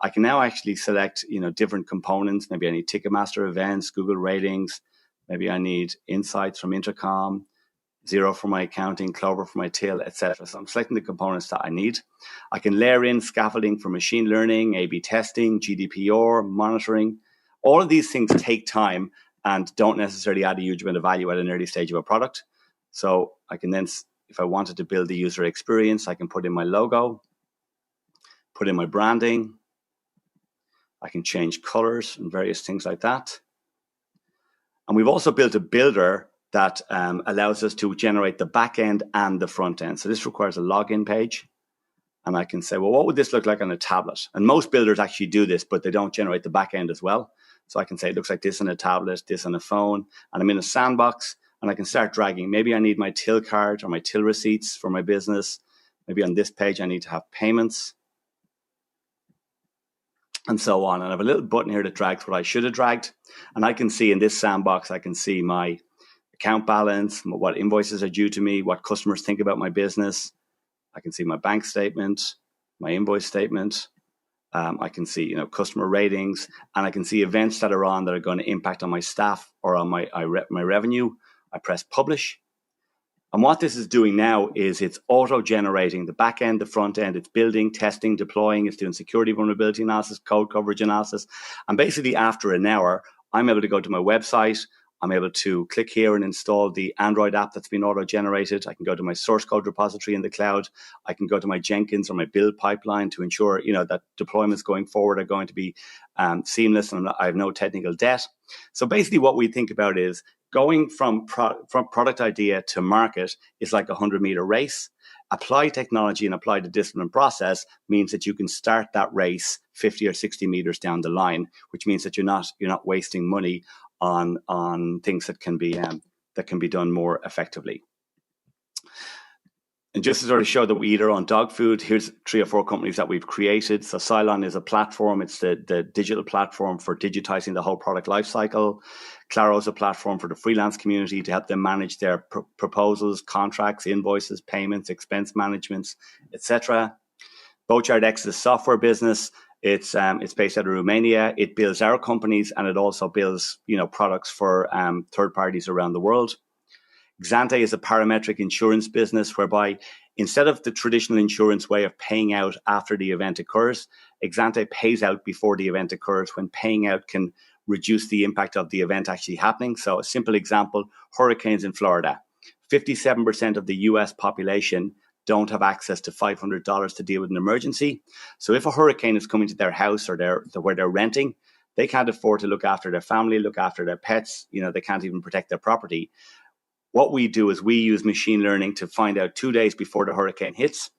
I can now actually select, different components. Maybe I need Ticketmaster events, Google ratings. Maybe I need insights from Intercom, Xero for my accounting, Clover for my till, etc. So I'm selecting the components that I need. I can layer in scaffolding for machine learning, A/B testing, GDPR, monitoring. All of these things take time and don't necessarily add a huge amount of value at an early stage of a product. So I can then, if I wanted to build the user experience, I can put in my logo, put in my branding. I can change colors and various things like that. And we've also built a builder that allows us to generate the back end and the front end. So this requires a login page. And I can say, well, what would this look like on a tablet? And most builders actually do this, but they don't generate the back end as well. So I can say it looks like this on a tablet, this on a phone, and I'm in a sandbox, and I can start dragging. Maybe I need my till card or my till receipts for my business. Maybe on this page I need to have payments, and so on. And I have a little button here that drags what I should have dragged. And I can see in this sandbox, I can see my account balance, what invoices are due to me, what customers think about my business. I can see my bank statement, my invoice statement. I can see, customer ratings, and I can see events that are on that are going to impact on my staff or on my revenue. I press publish. And what this is doing now is it's auto-generating the back end, the front end. It's building, testing, deploying. It's doing security vulnerability analysis, code coverage analysis. And basically after an hour, I'm able to go to my website. I'm able to click here and install the Android app that's been auto-generated. I can go to my source code repository in the cloud. I can go to my Jenkins or my build pipeline to ensure, that deployments going forward are going to be seamless and I have no technical debt. So basically what we think about is going from product idea to market is like a 100-meter race. Apply technology and apply the discipline process means that you can start that race 50 or 60 meters down the line, which means that you're not wasting money on things that can be done more effectively. And just to sort of show that we eat our own dog food, here's 3 or 4 companies that we've created. So Cylon is a platform. It's the digital platform for digitizing the whole product lifecycle. Claro is a platform for the freelance community to help them manage their proposals, contracts, invoices, payments, expense management, etc. BochardX is a software business. It's based out of Romania. It builds our companies, and it also builds products for third parties around the world. Xante is a parametric insurance business whereby instead of the traditional insurance way of paying out after the event occurs, Xante pays out before the event occurs when paying out can reduce the impact of the event actually happening. So a simple example, hurricanes in Florida. 57% of the US population don't have access to $500 to deal with an emergency. So if a hurricane is coming to their house or where they're renting, they can't afford to look after their family, look after their pets. They can't even protect their property. What we do is we use machine learning to find out 2 days before the hurricane hits,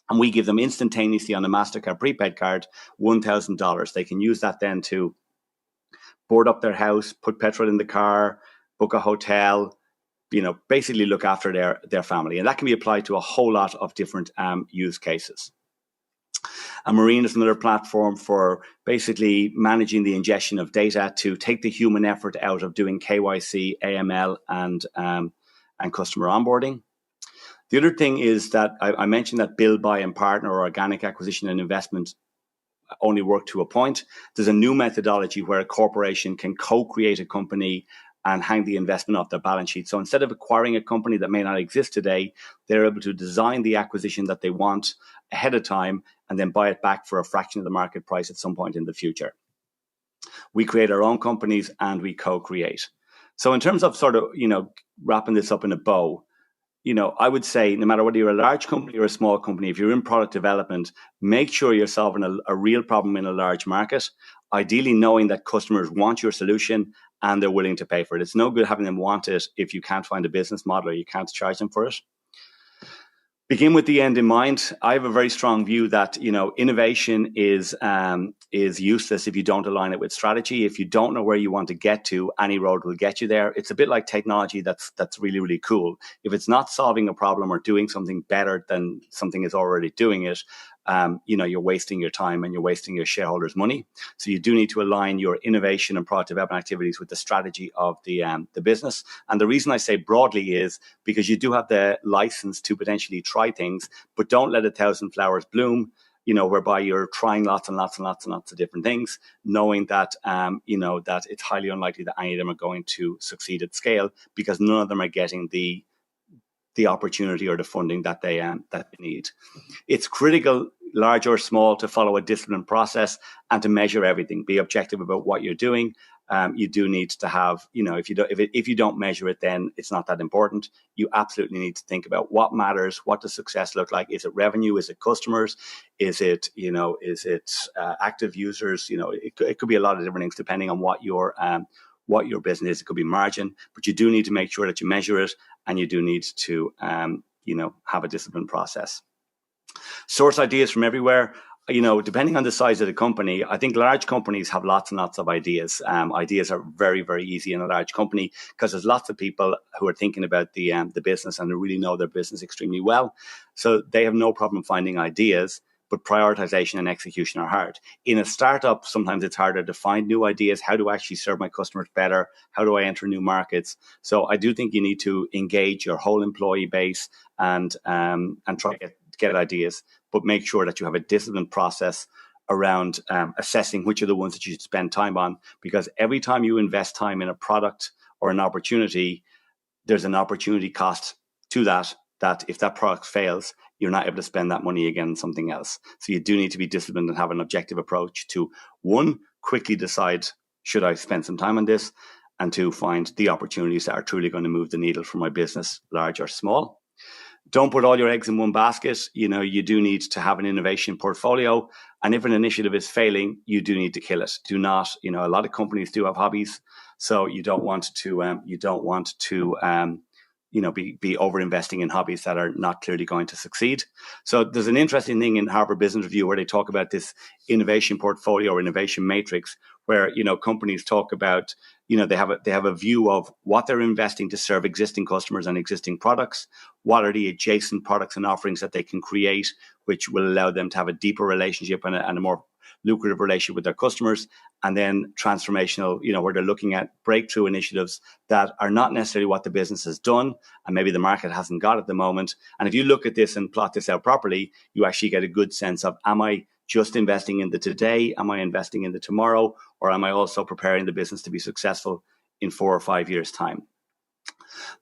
and we give them instantaneously on a MasterCard prepaid card $1,000. They can use that then to board up their house, put petrol in the car, book a hotel, basically look after their family. And that can be applied to a whole lot of different use cases. And Marine is another platform for basically managing the ingestion of data to take the human effort out of doing KYC, AML, and customer onboarding. The other thing is that I mentioned that build, buy, and partner, or organic acquisition and investment, only work to a point. There's a new methodology where a corporation can co-create a company and hang the investment off their balance sheet. So instead of acquiring a company that may not exist today, they're able to design the acquisition that they want ahead of time and then buy it back for a fraction of the market price at some point in the future. We create our own companies and we co-create. So in terms of sort of, wrapping this up in a bow, I would say no matter whether you're a large company or a small company, if you're in product development, make sure you're solving a real problem in a large market, ideally knowing that customers want your solution and they're willing to pay for it. It's no good having them want it if you can't find a business model or you can't charge them for it. Begin with the end in mind. I have a very strong view that innovation is useless if you don't align it with strategy. If you don't know where you want to get to, any road will get you there. It's a bit like technology that's really, really cool. If it's not solving a problem or doing something better than something is already doing it, you're wasting your time and you're wasting your shareholders' money. So you do need to align your innovation and product development activities with the strategy of the business. And the reason I say broadly is because you do have the license to potentially try things, but don't let 1,000 flowers bloom, whereby you're trying lots and lots and lots and lots of different things, knowing that, that it's highly unlikely that any of them are going to succeed at scale because none of them are getting the opportunity or the funding that they need. It's critical, large or small, to follow a disciplined process and to measure everything. Be objective about what you're doing. You do need to have, if you don't measure it, then it's not that important. You absolutely need to think about what matters. What does success look like? Is it revenue? Is it customers? Is it active users? It could be a lot of different things depending on what your business is. It could be margin, but you do need to make sure that you measure it, and you do need to, have a disciplined process. Source ideas from everywhere. Depending on the size of the company, I think large companies have lots and lots of ideas. Ideas are very, very easy in a large company because there's lots of people who are thinking about the business and who really know their business extremely well. So they have no problem finding ideas, but prioritization and execution are hard. In a startup, sometimes it's harder to find new ideas. How do I actually serve my customers better? How do I enter new markets? So I do think you need to engage your whole employee base and try to get ideas, but make sure that you have a disciplined process around assessing which are the ones that you should spend time on, because every time you invest time in a product or an opportunity, there's an opportunity cost to that if that product fails, you're not able to spend that money again on something else. So you do need to be disciplined and have an objective approach to, one, quickly decide, should I spend some time on this? And two, find the opportunities that are truly going to move the needle for my business, large or small. Don't put all your eggs in one basket. You do need to have an innovation portfolio. And if an initiative is failing, you do need to kill it. Do not, a lot of companies do have hobbies. So you don't want to be over investing in hobbies that are not clearly going to succeed. So there's an interesting thing in Harvard Business Review where they talk about this innovation portfolio or innovation matrix, where companies talk about they have a view of what they're investing to serve existing customers and existing products. What are the adjacent products and offerings that they can create, which will allow them to have a deeper relationship and a more lucrative relationship with their customers, and then transformational, where they're looking at breakthrough initiatives that are not necessarily what the business has done, and maybe the market hasn't got at the moment. And if you look at this and plot this out properly, you actually get a good sense of, am I just investing in the today? Am I investing in the tomorrow? Or am I also preparing the business to be successful in 4 or 5 years' time?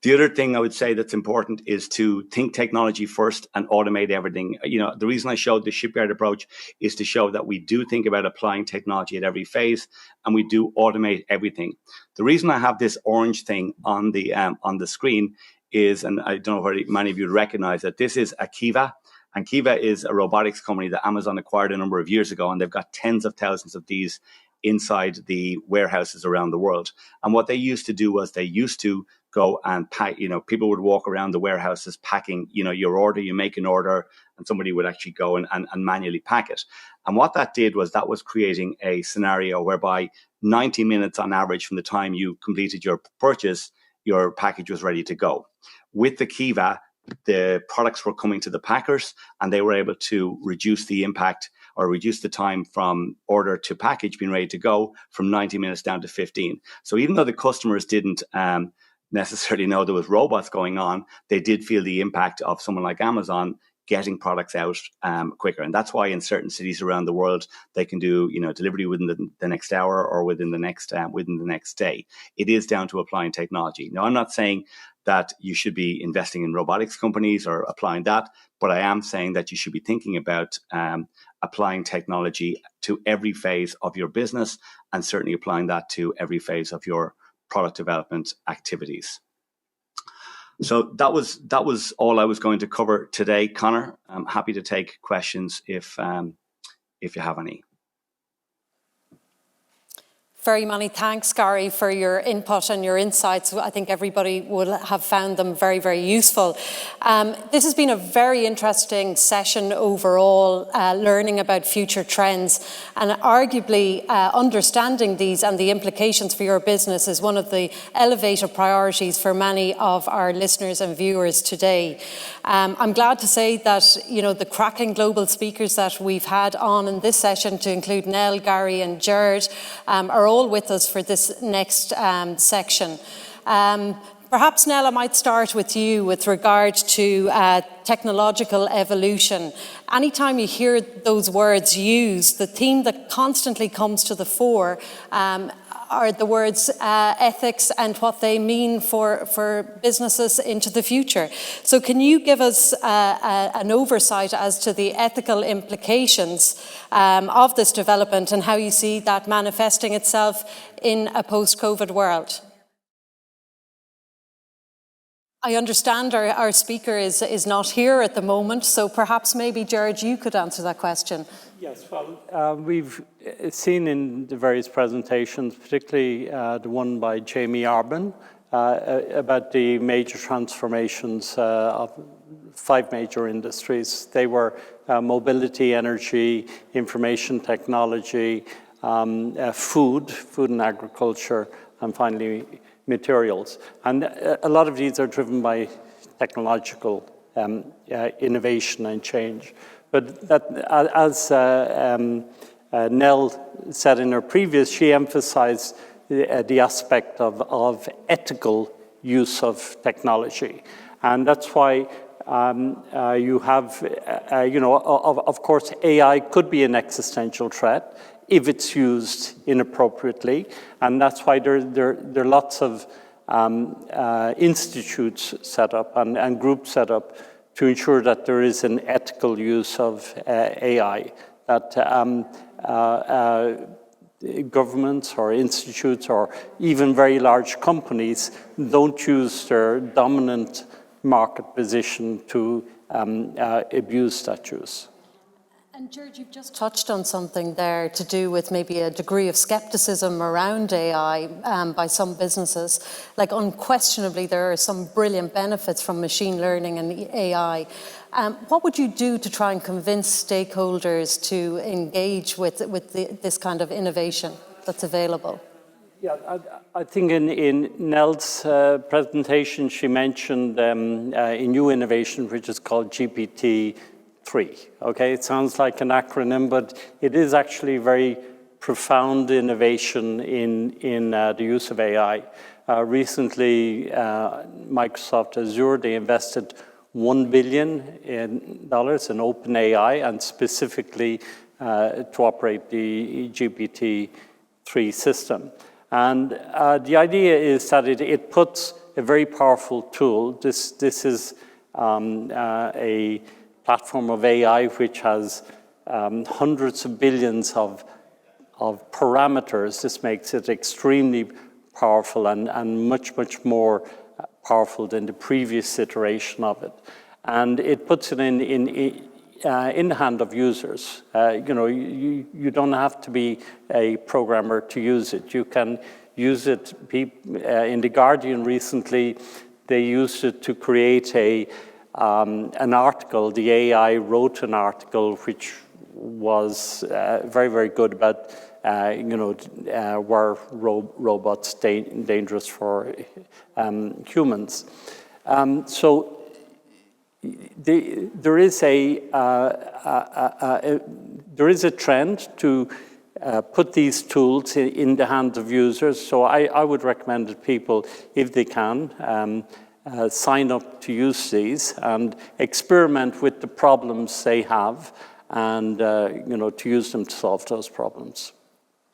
The other thing I would say that's important is to think technology first and automate everything. The reason I showed the shipyard approach is to show that we do think about applying technology at every phase, and we do automate everything. The reason I have this orange thing on the screen is, and I don't know whether many of you recognize it, this is Akiva. And Kiva is a robotics company that Amazon acquired a number of years ago, and they've got tens of thousands of these inside the warehouses around the world. And what they used to do was they used to go and pack, people would walk around the warehouses packing, your order, you make an order, and somebody would actually go and manually pack it. And what that did was that was creating a scenario whereby 90 minutes on average from the time you completed your purchase, your package was ready to go. With the Kiva, the products were coming to the packers, and they were able to reduce the impact or reduce the time from order to package being ready to go from 90 minutes down to 15. So even though the customers didn't necessarily know there was robots going on, they did feel the impact of someone like Amazon getting products out quicker. And that's why in certain cities around the world, they can do delivery within the next hour or within the next day. It is down to applying technology. Now, I'm not saying that you should be investing in robotics companies or applying that, but I am saying that you should be thinking about applying technology to every phase of your business, and certainly applying that to every phase of your product development activities. So that was all I was going to cover today, Connor. I'm happy to take questions if you have any. Very many thanks, Gary, for your input and your insights. I think everybody would have found them very, very useful. This has been a very interesting session overall, learning about future trends, and arguably understanding these and the implications for your business is one of the elevated priorities for many of our listeners and viewers today. I'm glad to say that the cracking global speakers that we've had on in this session, to include Nell, Gary and Jared, are all with us for this next section. Perhaps, Nell, I might start with you with regard to technological evolution. Anytime you hear those words used, the theme that constantly comes to the fore are the words ethics and what they mean for businesses into the future. So can you give us an oversight as to the ethical implications of this development and how you see that manifesting itself in a post-COVID world? I understand our speaker is not here at the moment, so perhaps maybe, Jared, you could answer that question. Yes, well, we've seen in the various presentations, particularly the one by Jamie Arbib, about the major transformations of 5 major industries. They were mobility, energy, information technology, food and agriculture, and finally materials. And a lot of these are driven by technological innovation and change. But that, as Nell said in her previous, she emphasized the aspect of ethical use of technology. And that's why you have, of course, AI could be an existential threat if it's used inappropriately. And that's why there are lots of institutes set up and groups set up to ensure that there is an ethical use of AI, that governments or institutes or even very large companies don't use their dominant market position to abuse that use. And George, you've just touched on something there to do with maybe a degree of skepticism around AI by some businesses. Like unquestionably, there are some brilliant benefits from machine learning and AI. What would you do to try and convince stakeholders to engage with this kind of innovation that's available? Yeah, I think in Nell's presentation, she mentioned a new innovation which is called GPT-3. Okay, it sounds like an acronym, but it is actually very profound innovation in the use of AI. Recently, Microsoft Azure, they invested $1 billion in OpenAI and specifically to operate the GPT-3 system. And the idea is that it puts a very powerful tool. This is a platform of AI which has hundreds of billions of parameters. This makes it extremely powerful and much more powerful than the previous iteration of it. And it puts it in the hand of users. You don't have to be a programmer to use it. You can use it. In The Guardian recently, they used it to create an article. The AI wrote an article which was very good about were robots dangerous for humans. So there is a trend to put these tools in the hands of users. So I would recommend that people, if they can, sign up to use these and experiment with the problems they have, and to use them to solve those problems.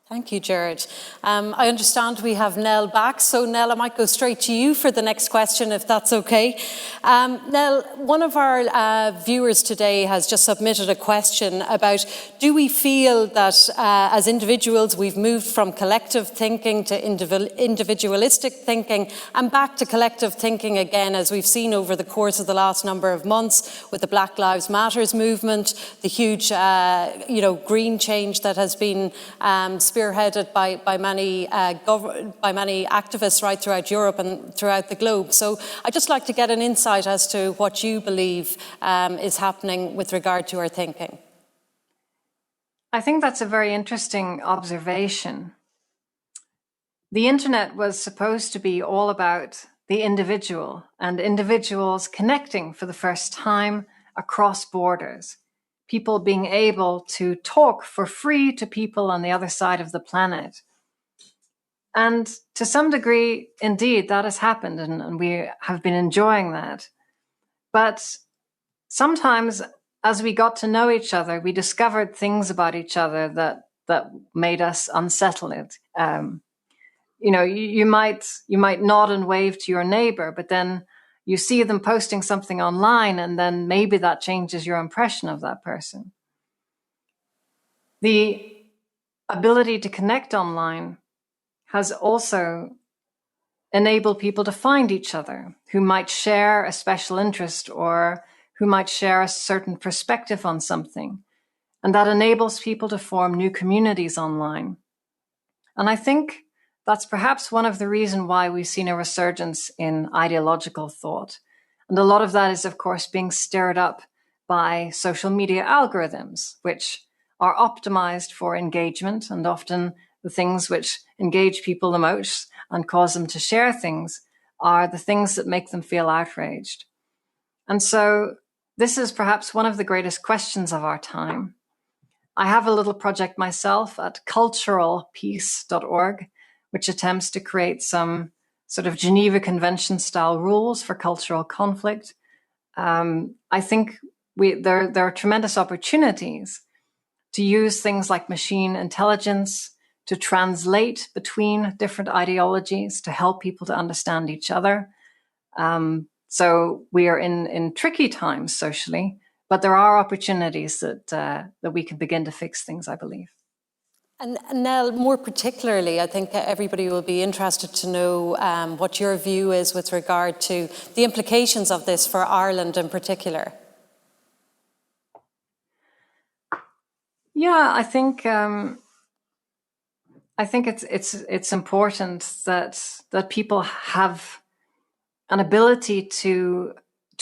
Thank you, Gerard. I understand we have Nell back, so Nell, I might go straight to you for the next question, if that's okay. Nell, one of our viewers today has just submitted a question about, do we feel that as individuals we've moved from collective thinking to individualistic thinking and back to collective thinking again, as we've seen over the course of the last number of months with the Black Lives Matters movement, the huge green change that has been spearheaded by many activists right throughout Europe and throughout the globe. So I'd just like to get an insight as to what you believe is happening with regard to our thinking. I think that's a very interesting observation. The internet was supposed to be all about the individual and individuals connecting for the first time across borders. People being able to talk for free to people on the other side of the planet. And to some degree, indeed, that has happened, and we have been enjoying that. But sometimes, as we got to know each other, we discovered things about each other that made us unsettled. You might nod and wave to your neighbor, but then you see them posting something online, and then maybe that changes your impression of that person. The ability to connect online has also enabled people to find each other who might share a special interest or who might share a certain perspective on something. And that enables people to form new communities online. And I think that's perhaps one of the reasons why we've seen a resurgence in ideological thought. And a lot of that is, of course, being stirred up by social media algorithms, which are optimized for engagement, and often the things which engage people the most and cause them to share things are the things that make them feel outraged. And so this is perhaps one of the greatest questions of our time. I have a little project myself at culturalpeace.org, which attempts to create some sort of Geneva Convention style rules for cultural conflict. I think there are tremendous opportunities to use things like machine intelligence to translate between different ideologies, to help people to understand each other. So we are in tricky times socially, but there are opportunities that we can begin to fix things, I believe. And Nell, more particularly, I think everybody will be interested to know what your view is with regard to the implications of this for Ireland in particular. Yeah, I think it's important that people have an ability to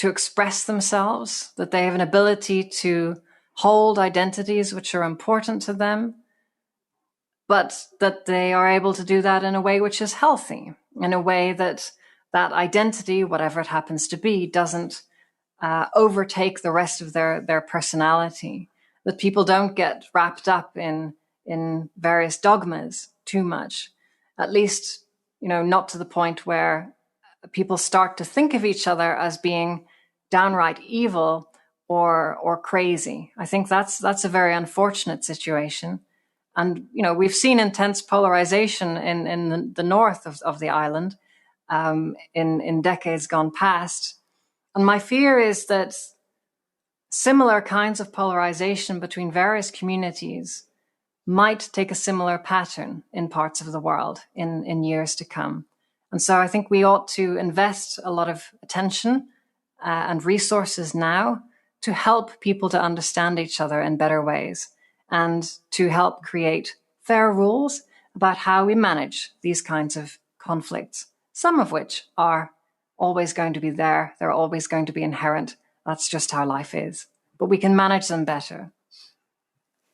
express themselves, that they have an ability to hold identities which are important to them, but that they are able to do that in a way which is healthy, in a way that that identity, whatever it happens to be, doesn't overtake the rest of their personality, that people don't get wrapped up in various dogmas too much, at least, not to the point where people start to think of each other as being downright evil or crazy. I think that's a very unfortunate situation. And, we've seen intense polarization in the north of the island in decades gone past. And my fear is that similar kinds of polarization between various communities might take a similar pattern in parts of the world in years to come. And so I think we ought to invest a lot of attention and resources now to help people to understand each other in better ways and to help create fair rules about how we manage these kinds of conflicts, some of which are always going to be there. They're always going to be inherent. That's just how life is. But we can manage them better.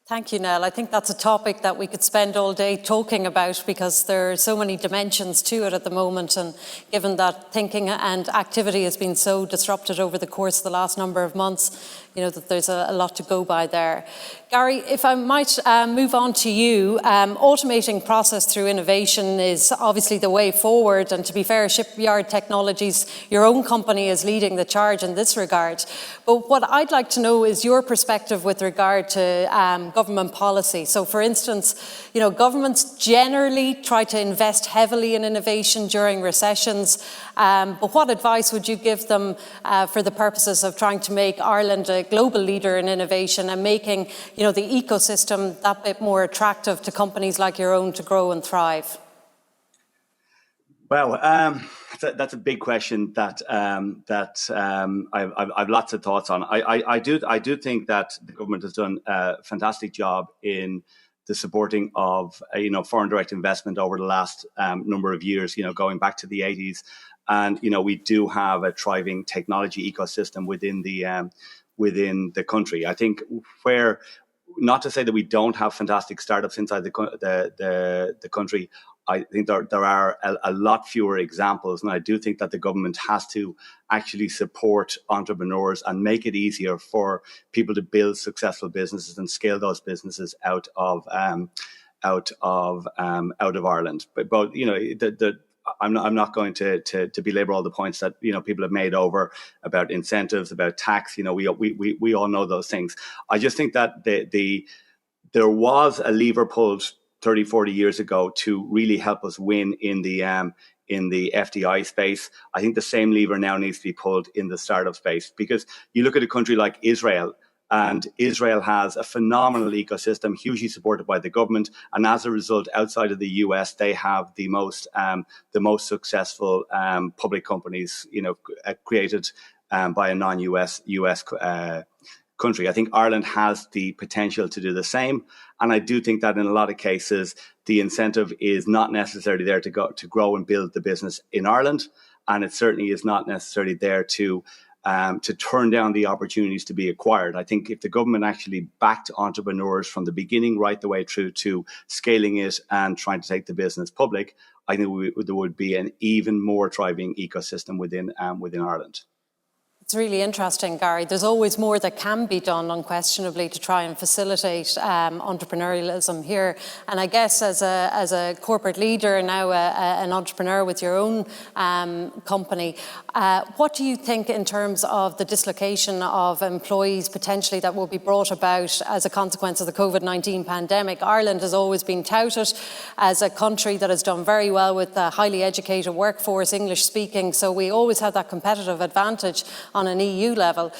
Thank you, Nell. I think that's a topic that we could spend all day talking about because there are so many dimensions to it at the moment. And given that thinking and activity has been so disrupted over the course of the last number of months, that there's a lot to go by there. Gary, if I might move on to you, automating process through innovation is obviously the way forward. And to be fair, Shipyard Technologies, your own company, is leading the charge in this regard. But what I'd like to know is your perspective with regard to government policy. So, for instance, governments generally try to invest heavily in innovation during recessions. But what advice would you give them for the purposes of trying to make Ireland a global leader in innovation and making, the ecosystem that bit more attractive to companies like your own to grow and thrive? Well, that's a big question that I've lots of thoughts on. I do think that the government has done a fantastic job in the supporting of foreign direct investment over the last number of years. Going back to the 80s, and we do have a thriving technology ecosystem within the country. I think where, not to say that we don't have fantastic startups inside the country. I think there are a lot fewer examples, and I do think that the government has to actually support entrepreneurs and make it easier for people to build successful businesses and scale those businesses out of Ireland. But I'm not going to belabor all the points that people have made over about incentives, about tax. We all know those things. I just think that there was a lever pulled 30, 40 years ago to really help us win in the FDI space. I think the same lever now needs to be pulled in the startup space, because you look at a country like Israel, and Israel has a phenomenal ecosystem, hugely supported by the government, and as a result, outside of the US, they have the most successful public companies, created by a non-US country. I think Ireland has the potential to do the same, and I do think that in a lot of cases the incentive is not necessarily there to grow and build the business in Ireland, and it certainly is not necessarily there to turn down the opportunities to be acquired. I think if the government actually backed entrepreneurs from the beginning right the way through to scaling it and trying to take the business public, I think there would be an even more thriving ecosystem within Ireland. It's really interesting, Gary. There's always more that can be done, unquestionably, to try and facilitate entrepreneurialism here. And I guess as a corporate leader and now an entrepreneur with your own company, what do you think in terms of the dislocation of employees potentially that will be brought about as a consequence of the COVID-19 pandemic? Ireland has always been touted as a country that has done very well with a highly educated workforce, English speaking. So we always had that competitive advantage on an EU level.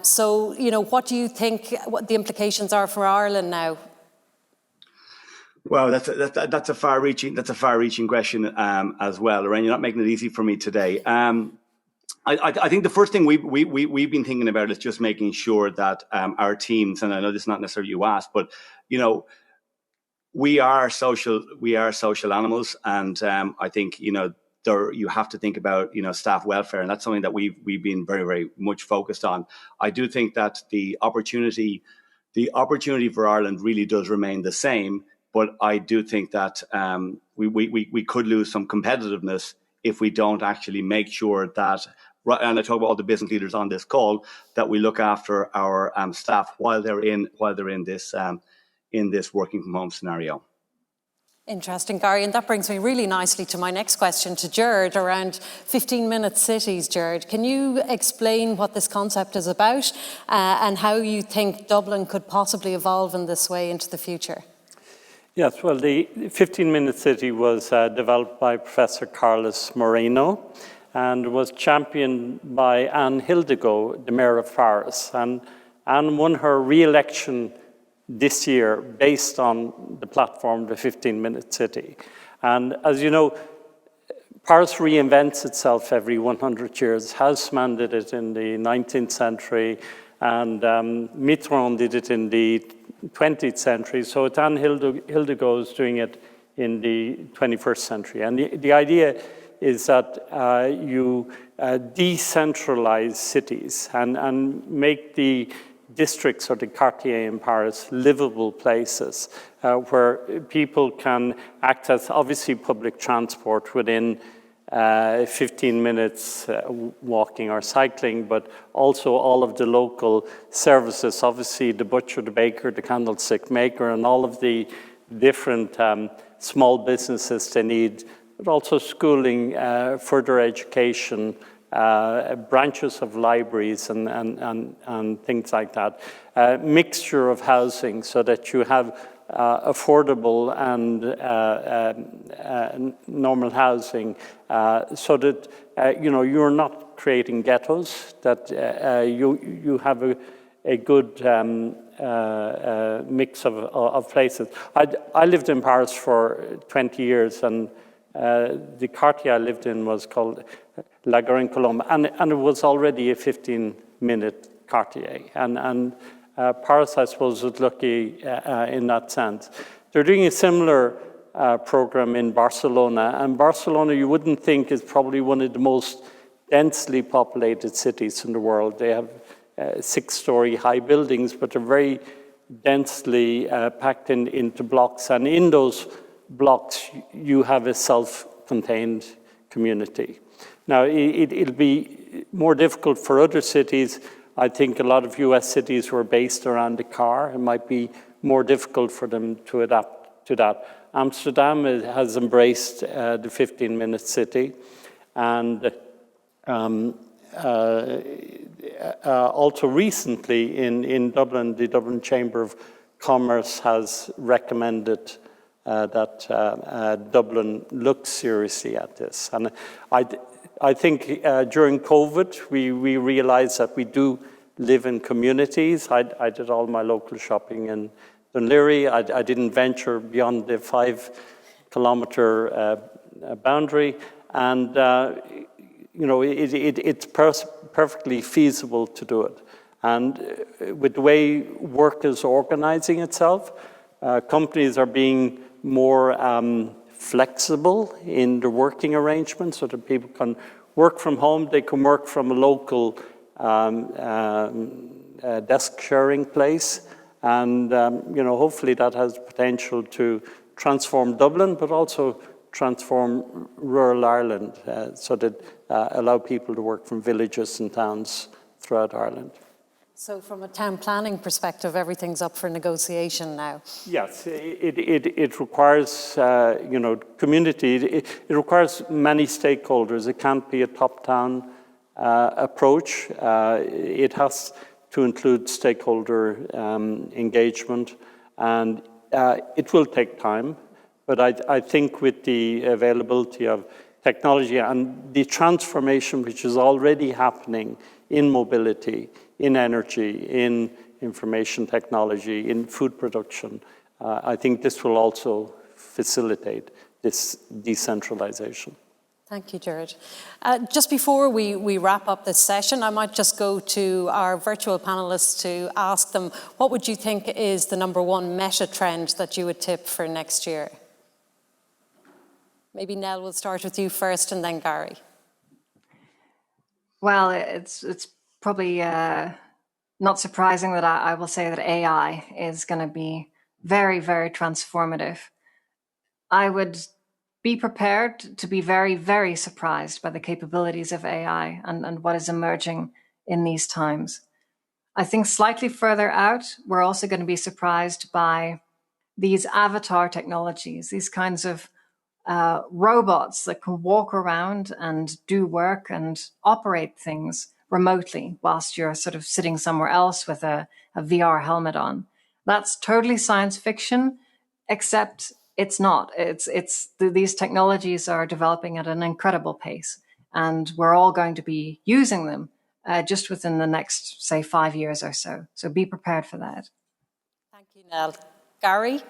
So, what do you think what the implications are for Ireland now? Well, that's a far-reaching question as well, Lorraine. You're not making it easy for me today. I think the first thing we've been thinking about is just making sure that our teams, and I know this is not necessarily you asked, but we are social animals, and I think you have to think about staff welfare, and that's something that we've been very, very much focused on. I do think that the opportunity for Ireland really does remain the same, but I do think that we could lose some competitiveness if we don't actually make sure that, and I talk about all the business leaders on this call, that we look after our staff while they're in this working from home scenario. Interesting, Gary, and that brings me really nicely to my next question to Gerard around 15-minute cities. Gerard, can you explain what this concept is about and how you think Dublin could possibly evolve in this way into the future? Yes, well, the 15-minute city was developed by Professor Carlos Moreno and was championed by Anne Hidalgo, the Mayor of Paris. And Anne won her re-election this year based on the platform, the 15-minute city. And as you know, Paris reinvents itself every 100 years. Haussmann did it in the 19th century, and Mitterrand did it in the 20th century. So it's Anne Hidalgo is doing it in the 21st century. And the idea is that you decentralize cities and make the districts or the quartier in Paris livable places where people can access, obviously, public transport within 15 minutes walking or cycling, but also all of the local services, obviously the butcher, the baker, the candlestick maker, and all of the different small businesses they need, but also schooling, further education, branches of libraries and things like that. Mixture of housing so that you have affordable and normal housing, so that you're not creating ghettos, that you have a good mix of places. I lived in Paris for 20 years, and the quartier I lived in was called La Garenne-Colombe, and it was already a 15-minute quartier. And Paris, I suppose, was lucky in that sense. They're doing a similar program in Barcelona, and Barcelona, you wouldn't think, is probably one of the most densely populated cities in the world. They have 6-story high buildings, but they're very densely packed into blocks, and in those blocks, you have a self-contained community. Now, it'll be more difficult for other cities. I think a lot of US cities were based around the car. It might be more difficult for them to adapt to that. Amsterdam has embraced the 15-minute city, and also recently in Dublin, the Dublin Chamber of Commerce has recommended that Dublin looks seriously at this. And I think during COVID, we realized that we do live in communities. I did all my local shopping in Dunleary. I didn't venture beyond the 5-kilometer boundary. And, it's perfectly feasible to do it. And with the way work is organizing itself, companies are being more flexible in the working arrangements so that people can work from home. They can work from a local desk sharing place. And, hopefully that has potential to transform Dublin, but also transform rural Ireland so that allow people to work from villages and towns throughout Ireland. So from a town planning perspective, everything's up for negotiation now. Yes, it requires, community. It requires many stakeholders. It can't be a top-down approach. It has to include stakeholder engagement, and it will take time. But I think with the availability of technology and the transformation which is already happening in mobility, in energy, in information technology, in food production, I think this will also facilitate this decentralization. Thank you, Jared. Just before we wrap up this session, I might just go to our virtual panellists to ask them, what would you think is the number one meta trend that you would tip for next year? Maybe Nell, we'll start with you first and then Gary. Well, it's probably not surprising that I will say that AI is going to be very, very transformative. I would be prepared to be very, very surprised by the capabilities of AI and what is emerging in these times. I think slightly further out, we're also going to be surprised by these avatar technologies, these kinds of robots that can walk around and do work and operate things remotely whilst you're sort of sitting somewhere else with a VR helmet on. That's totally science fiction, except it's not. These technologies are developing at an incredible pace, and we're all going to be using them just within the next, say, 5 years or so. So be prepared for that. Thank you, Nell. Gary?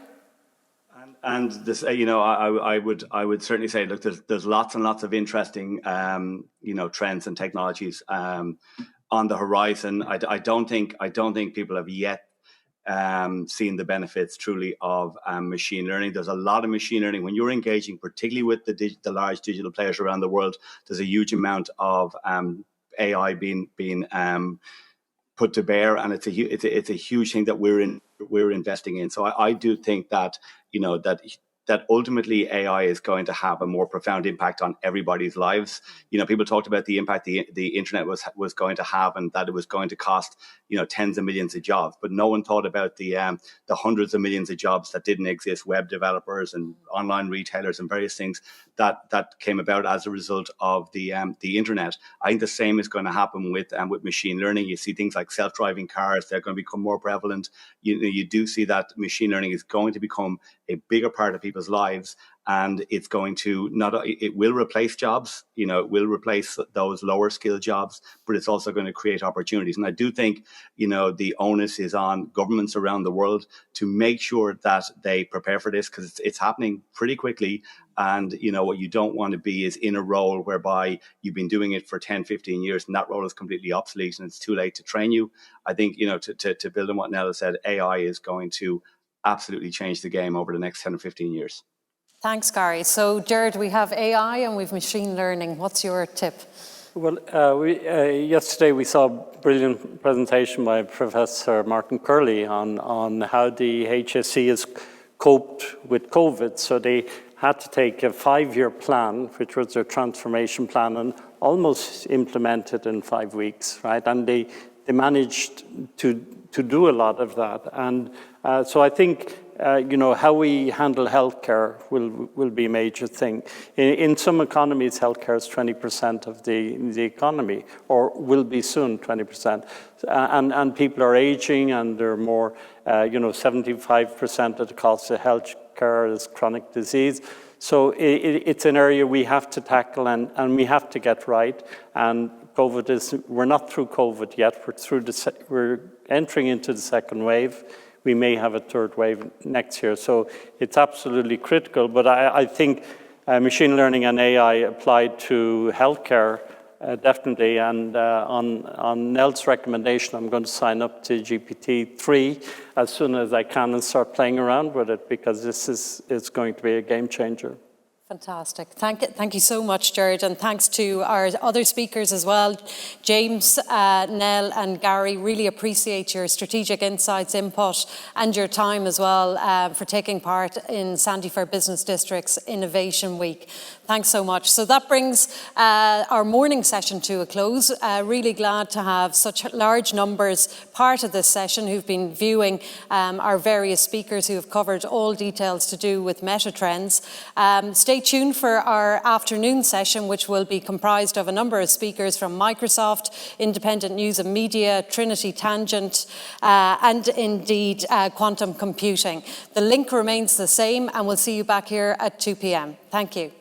And this, I would certainly say, look, there's lots and lots of interesting, trends and technologies on the horizon. I don't think people have yet seen the benefits truly of machine learning. There's a lot of machine learning when you're engaging, particularly with the large digital players around the world. There's a huge amount of AI being put to bear, and it's a huge thing that we're investing in. So I do think that that ultimately AI is going to have a more profound impact on everybody's lives. People talked about the impact the internet was going to have, and that it was going to cost tens of millions of jobs. But no one thought about the hundreds of millions of jobs that didn't exist, web developers and online retailers and various things that came about as a result of the internet. I think the same is going to happen with machine learning. You see things like self-driving cars; they're going to become more prevalent. You do see that machine learning is going to become a bigger part of people's lives, and it's going to it will replace jobs, it will replace those lower skilled jobs, but it's also going to create opportunities. And I do think, the onus is on governments around the world to make sure that they prepare for this, because it's happening pretty quickly. And, what you don't want to be is in a role whereby you've been doing it for 10, 15 years and that role is completely obsolete and it's too late to train you. I think, to build on what Nella said, AI is going to absolutely change the game over the next 10 or 15 years. Thanks, Gary. So, Jared, we have AI and we've machine learning. What's your tip? Well, yesterday we saw a brilliant presentation by Professor Martin Curley on how the HSE has coped with COVID. So they had to take a 5-year plan, which was their transformation plan, and almost implement it in 5 weeks, right? And they managed to do a lot of that. And so I think, how we handle healthcare will be a major thing. In some economies, healthcare is 20% of the economy, or will be soon 20%. And people are aging, and they're more, 75% of the cost of healthcare is chronic disease. So it's an area we have to tackle and we have to get right. And we're not through COVID yet. We're entering into the second wave. We may have a third wave next year. So it's absolutely critical. But I think machine learning and AI applied to healthcare, definitely. And on Nell's recommendation, I'm going to sign up to GPT-3 as soon as I can and start playing around with it, because it's going to be a game changer. Fantastic. Thank you so much, Jared, and thanks to our other speakers as well. James, Nell and Gary, really appreciate your strategic insights, input and your time as well for taking part in Sandyford Business District's Innovation Week. Thanks so much. So that brings our morning session to a close. Really glad to have such large numbers part of this session who've been viewing our various speakers who have covered all details to do with meta trends. Stay tuned for our afternoon session, which will be comprised of a number of speakers from Microsoft, Independent News and Media, Trinity Tangent, and indeed quantum computing. The link remains the same, and we'll see you back here at 2 p.m. Thank you.